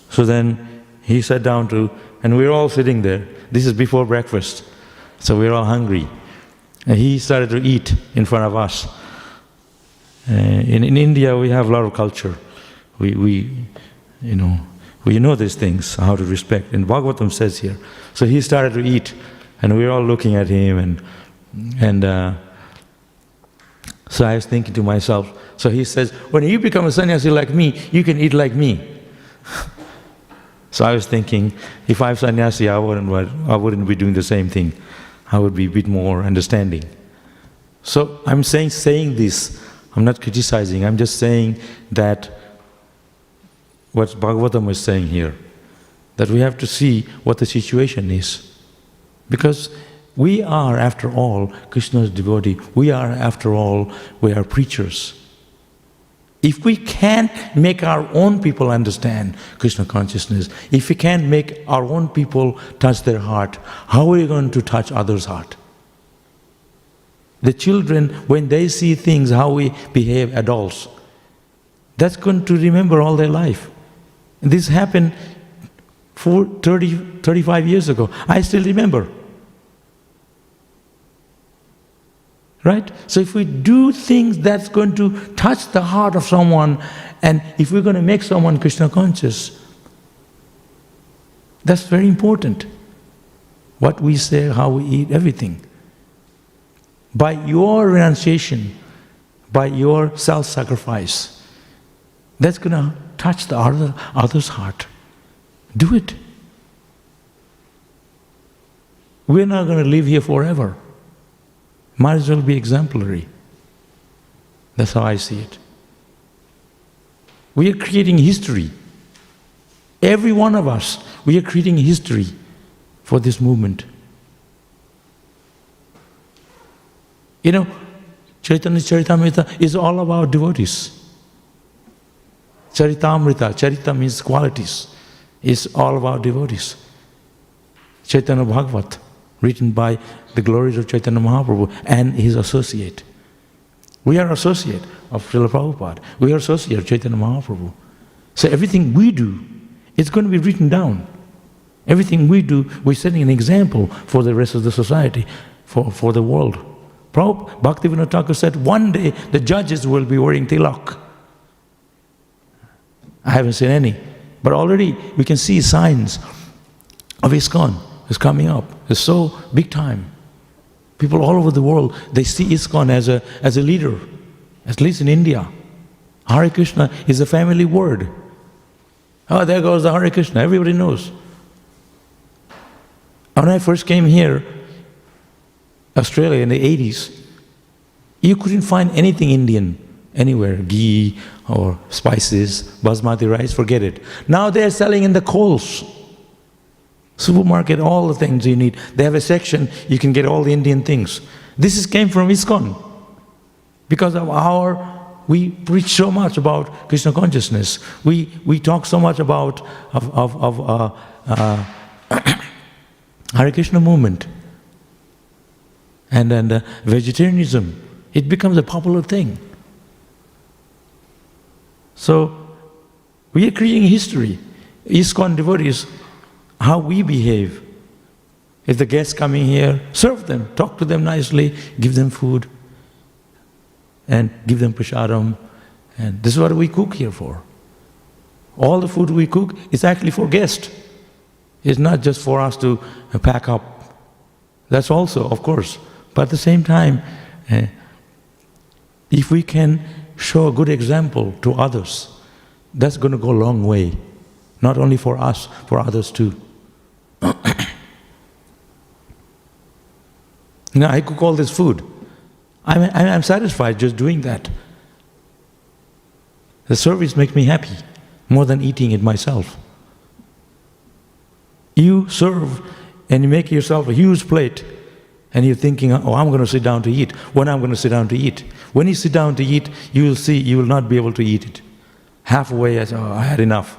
So then he sat down and we were all sitting there. This is before breakfast, so we were all hungry. And he started to eat in front of us. In India we have a lot of culture. We know these things, how to respect. And Bhagavatam says here. So he started to eat, and we were all looking at him, and so I was thinking to myself, so he says, when you become a sannyasi like me, you can eat like me. So I was thinking, if I'm sannyasi, I wouldn't be doing the same thing. I would be a bit more understanding. So I'm saying this, I'm not criticizing, I'm just saying that what Bhagavatam is saying here, that we have to see what the situation is. Because we are, after all, Krishna's devotee. We are, after all, we are preachers. If we can't make our own people understand Krishna consciousness, if we can't make our own people touch their heart, how are we going to touch others' heart? The children, when they see things, how we behave, adults, that's going to remember all their life. This happened 35 years ago. I still remember. Right? So if we do things that's going to touch the heart of someone, and if we're going to make someone Krishna conscious, that's very important. What we say, how we eat, everything. By your renunciation, by your self-sacrifice, that's going to touch the other's heart. Do it. We're not going to live here forever. Might as well be exemplary. That's how I see it. We are creating history. Every one of us, we are creating history for this movement. You know, Chaitanya Charitamrita is all about devotees. Charitamrita, Charita means qualities, is all about devotees. Chaitanya Bhāgavatam, written by the glories of Chaitanya Mahaprabhu and his associate. We are associate of Srila Prabhupada. We are associate of Chaitanya Mahaprabhu. So everything we do, it's going to be written down. Everything we do, we're setting an example for the rest of the society, for the world. Bhaktivedanta Thakur said, one day the judges will be wearing tilak. I haven't seen any, but already we can see signs of ISKCON is coming up. It's so big time. People all over the world, they see ISKCON as a leader, at least in India. Hare Krishna is a family word. Oh, there goes the Hare Krishna, everybody knows. When I first came here, Australia in the 80s, you couldn't find anything Indian anywhere, ghee or spices, basmati rice, forget it. Now they're selling in the Coles supermarket all the things you need. They have a section, you can get all the Indian things. came from ISKCON. Because of we preach so much about Krishna consciousness. We talk so much about Hare Krishna movement. And then vegetarianism. It becomes a popular thing. So, we are creating history. ISKCON devotees, how we behave. If the guests coming here, serve them, talk to them nicely, give them food, and give them prasadam. And this is what we cook here for. All the food we cook is actually for guests. It's not just for us to pack up. That's also, of course. But at the same time, if we can show a good example to others, that's going to go a long way. Not only for us, for others too. I cook all this food. I'm satisfied just doing that. The service makes me happy, more than eating it myself. You serve and you make yourself a huge plate, and you're thinking, oh, I'm going to sit down to eat. When I'm going to sit down to eat? When you sit down to eat, you will see you will not be able to eat it. Halfway, I say, oh, I had enough.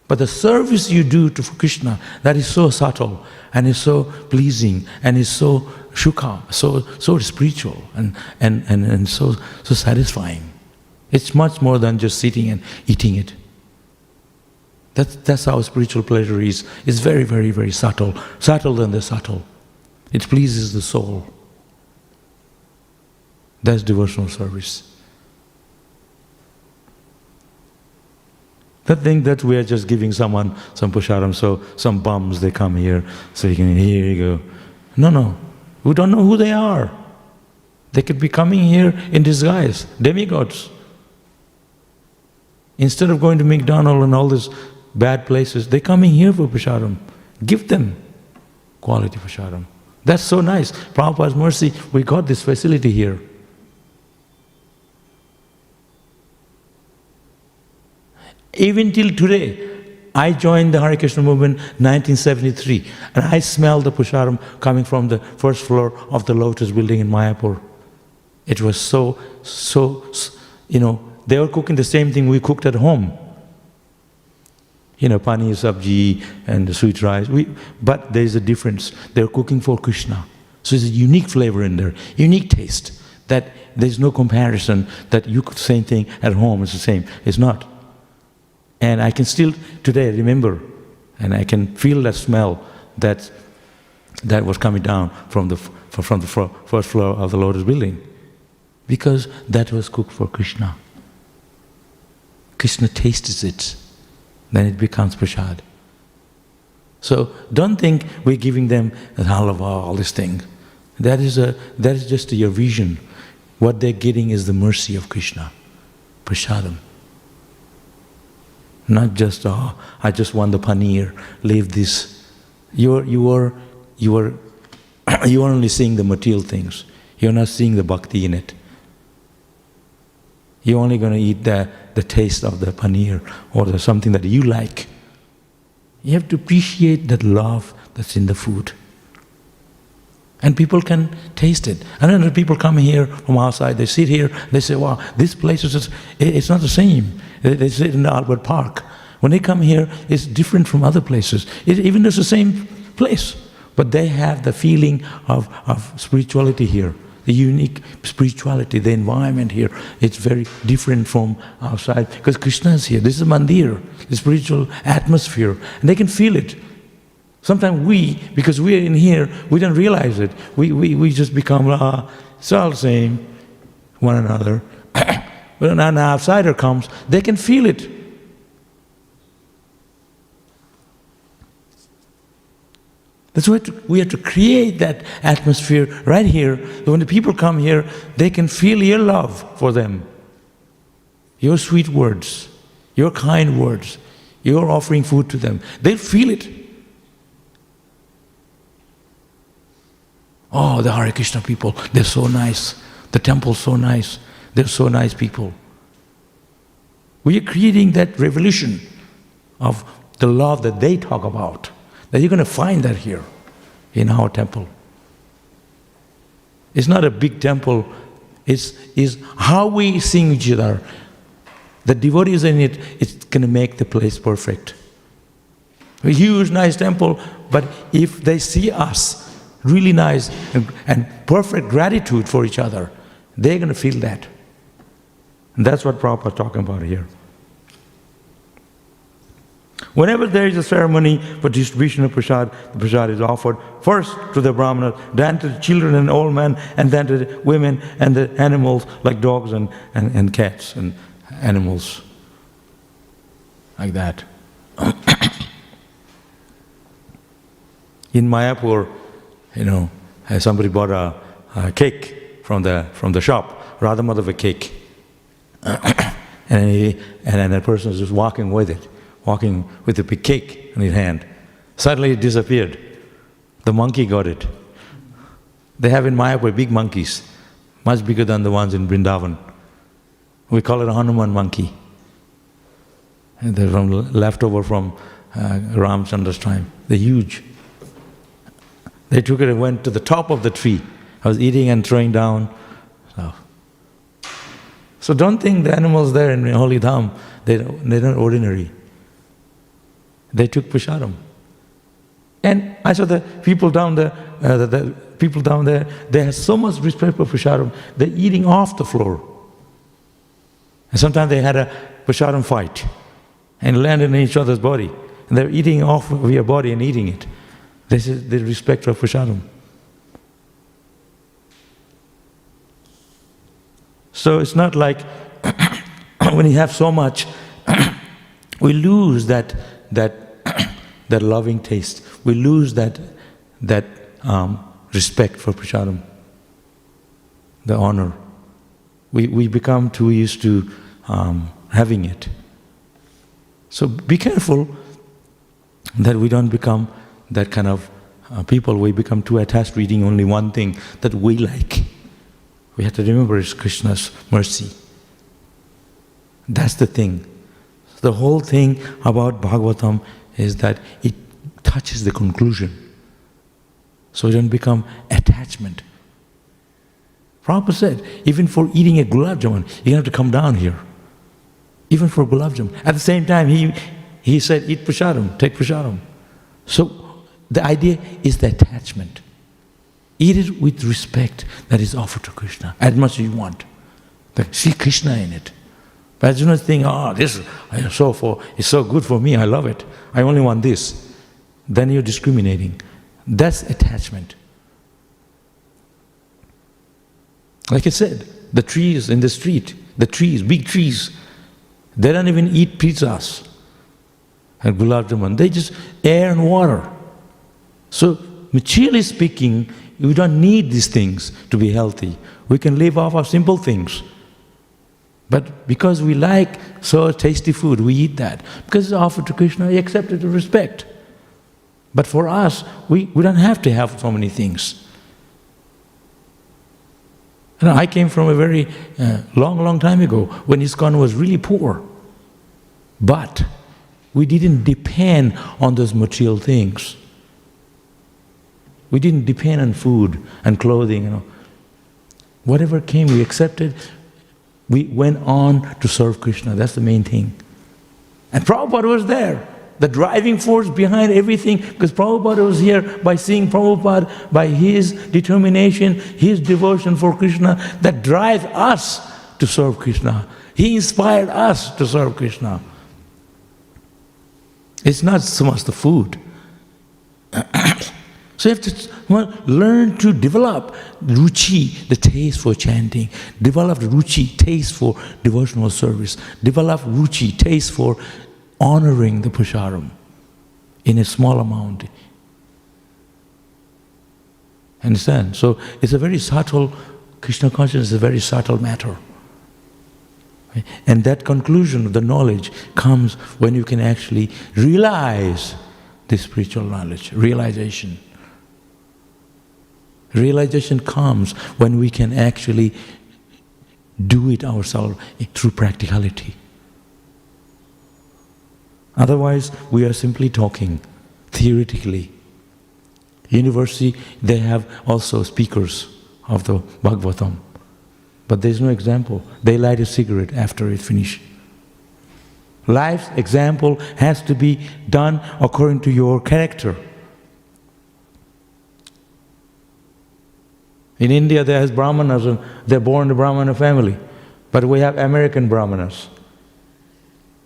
But the service you do to Krishna, that is so subtle, and is so pleasing, and is so shukha, so spiritual, and so satisfying. It's much more than just sitting and eating it. That's how spiritual pleasure is. It's very, very, very subtle. Subtle than the subtle. It pleases the soul. That's devotional service. Don't think that we are just giving someone some prasadam, so some bums, they come here, so you can, here you go. No. We don't know who they are. They could be coming here in disguise, demigods. Instead of going to McDonald's and all these bad places, they're coming here for prasadam. Give them quality prasadam. That's so nice. Prabhupada's mercy, we got this facility here. Even till today, I joined the Hare Krishna movement 1973, and I smelled the prasadam coming from the first floor of the Lotus building in Mayapur. It was so, they were cooking the same thing we cooked at home. Paneer sabji and the sweet rice. But there's a difference. They're cooking for Krishna. So there's a unique flavor in there, unique taste, that there's no comparison that you could same thing at home, it's the same. It's not. And I can still today remember, and I can feel that smell that was coming down from the first floor of the Lotus building. Because that was cooked for Krishna. Krishna tastes it. Then it becomes prasad. So don't think we're giving them halava, all this thing. That is just your vision. What they're getting is the mercy of Krishna, prasadam. Not just, oh, I just want the paneer, leave this. You are only seeing the material things. You're not seeing the bhakti in it. You're only going to eat the taste of the paneer or something that you like. You have to appreciate that love that's in the food. And people can taste it. And then people come here from outside, they sit here, they say, wow, this place is it's not the same. They sit in the Albert Park. When they come here, it's different from other places. Even it's the same place. But they have the feeling of spirituality here. The unique spirituality, the environment here, it's very different from outside. Because Krishna is here. This is a mandir, the spiritual atmosphere. And they can feel it. Sometimes because we are in here, we don't realize it. We just become, it's all the same, one another. When an outsider comes, they can feel it. That's why we have to create that atmosphere right here. When the people come here, they can feel your love for them. Your sweet words, your kind words, your offering food to them. They'll feel it. Oh, the Hare Krishna people, they're so nice. The temple's so nice. They're so nice people. We are creating that revolution of the love that they talk about. That you're going to find that here in our temple. It's not a big temple. It's how we sing each other. The devotees in it, it's going to make the place perfect. A huge, nice temple, but if they see us, really nice and perfect gratitude for each other, they're going to feel that. And that's what Prabhupada is talking about here. Whenever there is a ceremony for distribution of prasad, the prasad is offered first to the brahmanas, then to the children and old men, and then to the women and the animals like dogs and cats and animals. Like that. In Mayapur, somebody bought a cake from the shop, rather more of a cake. and that person was just walking with the big cake in his hand. Suddenly it disappeared. The monkey got it. They have in Mayapur big monkeys, much bigger than the ones in Vrindavan. We call it a Hanuman monkey. And they're leftover from Ramchandra's time. They're huge. They took it and went to the top of the tree. I was eating and throwing down stuff. So don't think the animals there in Holy Dham, they're not ordinary. They took prasadam. And I saw the people down there, they have so much respect for prasadam, they're eating off the floor. And sometimes they had a prasadam fight and landed in each other's body. And they're eating off of your body and eating it. This is the respect for prasadam. So it's not like when you have so much, we lose that loving taste. We lose that respect for prasadam, the honor. We become too used to having it. So be careful that we don't become that kind of people. We become too attached to eating only one thing that we like. We have to remember it's Krishna's mercy. That's the thing. The whole thing about Bhagavatam is that it touches the conclusion. So it doesn't become attachment. Prabhupada said, even for eating a gulab jamun, you have to come down here. Even for gulab jamun. At the same time, he said, eat prasadam, take prasadam. So the idea is the attachment. Eat it with respect that is offered to Krishna, as much as you want. But see Krishna in it. But do not think, this is so good for me, I love it. I only want this. Then you're discriminating. That's attachment. Like I said, the trees in the street, big trees, they don't even eat pizzas and gulab jamun. They just air and water. So materially speaking, we don't need these things to be healthy. We can live off of simple things. But because we like so tasty food, we eat that. Because it's offered to Krishna, we accept it with respect. But for us, we don't have to have so many things. I came from a very long time ago when ISKCON was really poor. But we didn't depend on those material things. We didn't depend on food and clothing. Whatever came, we accepted. We went on to serve Krishna. That's the main thing. And Prabhupada was there, the driving force behind everything, because Prabhupada was here by seeing Prabhupada, by his determination, his devotion for Krishna, that drives us to serve Krishna. He inspired us to serve Krishna. It's not so much the food. So you have to learn to develop ruchi, the taste for chanting, develop ruchi, taste for devotional service, develop ruchi, taste for honoring the prasadam in a small amount. Understand? So it's a very subtle, Krishna consciousness is a very subtle matter. And that conclusion of the knowledge comes when you can actually realize the spiritual knowledge, realization. Realization comes when we can actually do it ourselves through practicality. Otherwise, we are simply talking theoretically. University, they have also speakers of the Bhagavatam. But there's no example. They light a cigarette after it finishes. Life's example has to be done according to your character. In India, there is Brahmanas, and they're born in a Brahmana family. But we have American Brahmanas.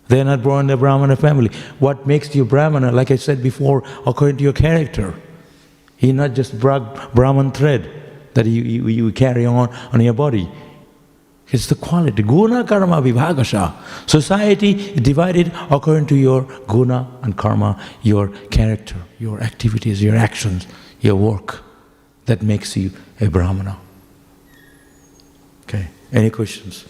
They're not born in a Brahmana family. What makes you Brahmana, like I said before, according to your character. You're not just Brahman thread that you carry on your body. It's the quality. Guna karma vibhagasha. Society is divided according to your guna and karma, your character, your activities, your actions, your work. That makes you a Brahmana. Okay, any questions?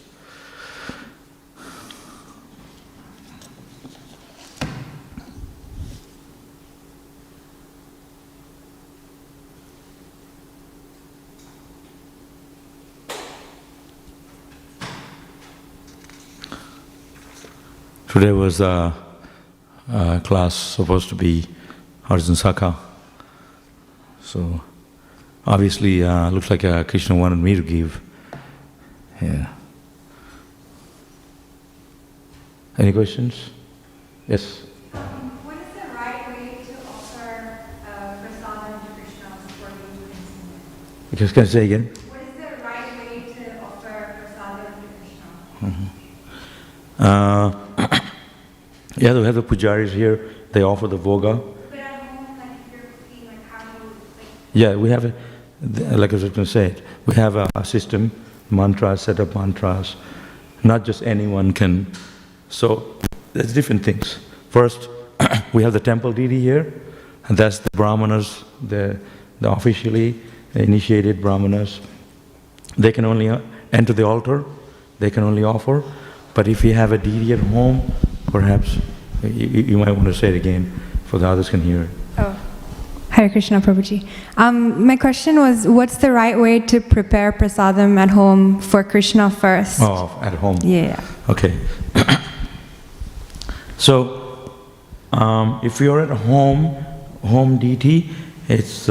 Today was a class supposed to be Arjun Saka. So obviously looks like Krishna wanted me to give. Yeah. Any questions? Yes? What is the right way to offer prasadam to Krishna before you consume it? Can I say again? What is the right way to offer prasadam to Krishna? Mm-hmm. Yeah, we have the pujaris here. They offer the voga. But at home, like if you're cooking, like how do you, Yeah, we have like I was going to say, we have a system, mantras, set up mantras. Not just anyone can. So there's different things. First, we have the temple deity here, and that's the brahmanas, the officially initiated brahmanas. They can only enter the altar, they can only offer. But if you have a deity at home, perhaps you might want to say it again for the others can hear it. Oh, Hare Krishna Prabhuji. My question was, what's the right way to prepare prasadam at home for Krishna first? Oh, at home. Yeah. Okay. So, if you're at home deity, it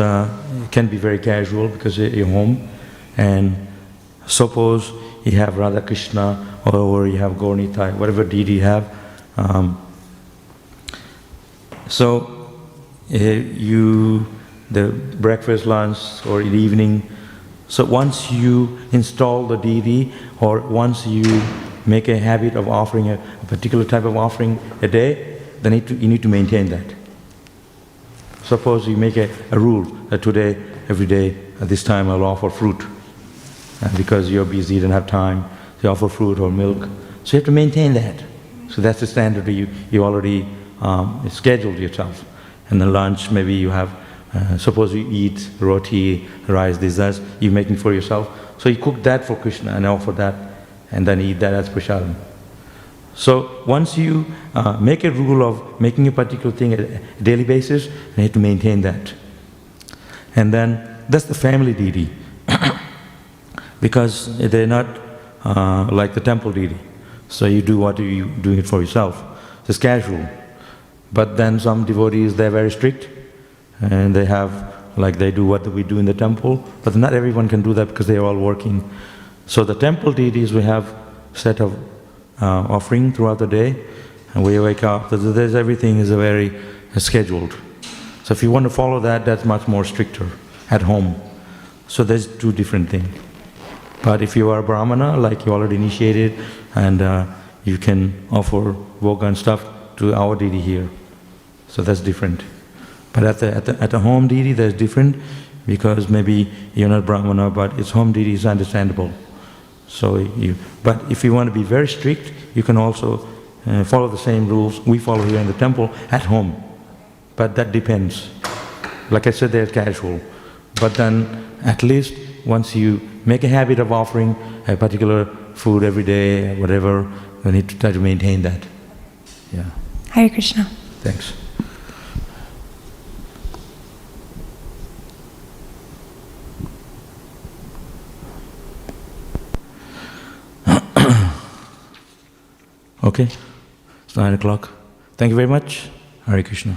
can be very casual because you're home. And suppose you have Radha Krishna or you have Gaurnitai, whatever deity you have. So, the breakfast, lunch, or in the evening. So once you install the deity, or once you make a habit of offering a particular type of offering a day, then you need to maintain that. Suppose you make a rule that today, every day, at this time I'll offer fruit. And because you're busy, you don't have time, so you offer fruit or milk. So you have to maintain that. So that's the standard you already scheduled yourself. And the lunch, maybe you have, suppose you eat roti, rice, desserts, you're making for yourself. So you cook that for Krishna and offer that, and then eat that as prasadam. So once you make a rule of making a particular thing at a daily basis, you have to maintain that. And then that's the family deity. Because they're not like the temple deity. So you do what you doing it for yourself. It's casual. But then some devotees, they're very strict, and they have, like they do what we do in the temple, but not everyone can do that because they are all working. So the temple deities, we have set of offering throughout the day, and we wake up, there's everything is very scheduled. So if you want to follow that, that's much more stricter at home. So there's two different things. But if you are a Brahmana, like you already initiated, and you can offer voga and stuff to our deity here. So that's different. But at the home deity, that's different, because maybe you're not Brahmana, but its home deity is understandable. So but if you want to be very strict, you can also follow the same rules we follow here in the temple at home. But that depends. Like I said, they're casual. But then at least once you make a habit of offering a particular food every day, whatever, you need to try to maintain that. Yeah. Hare Krishna. Thanks. Okay, it's 9 o'clock. Thank you very much. Hare Krishna.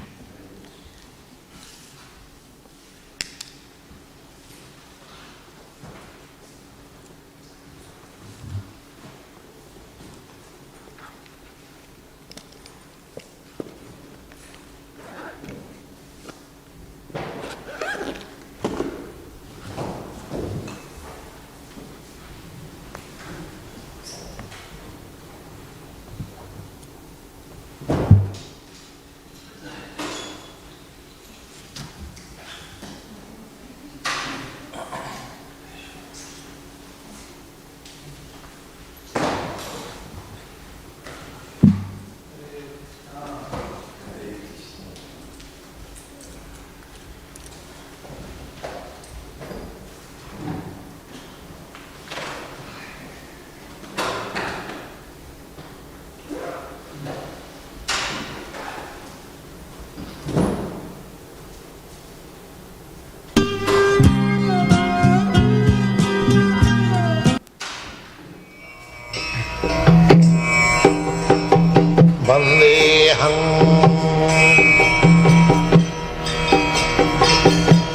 Vandeham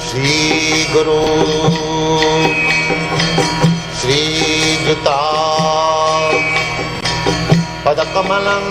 Shri Guru Shri Juta Padakamalam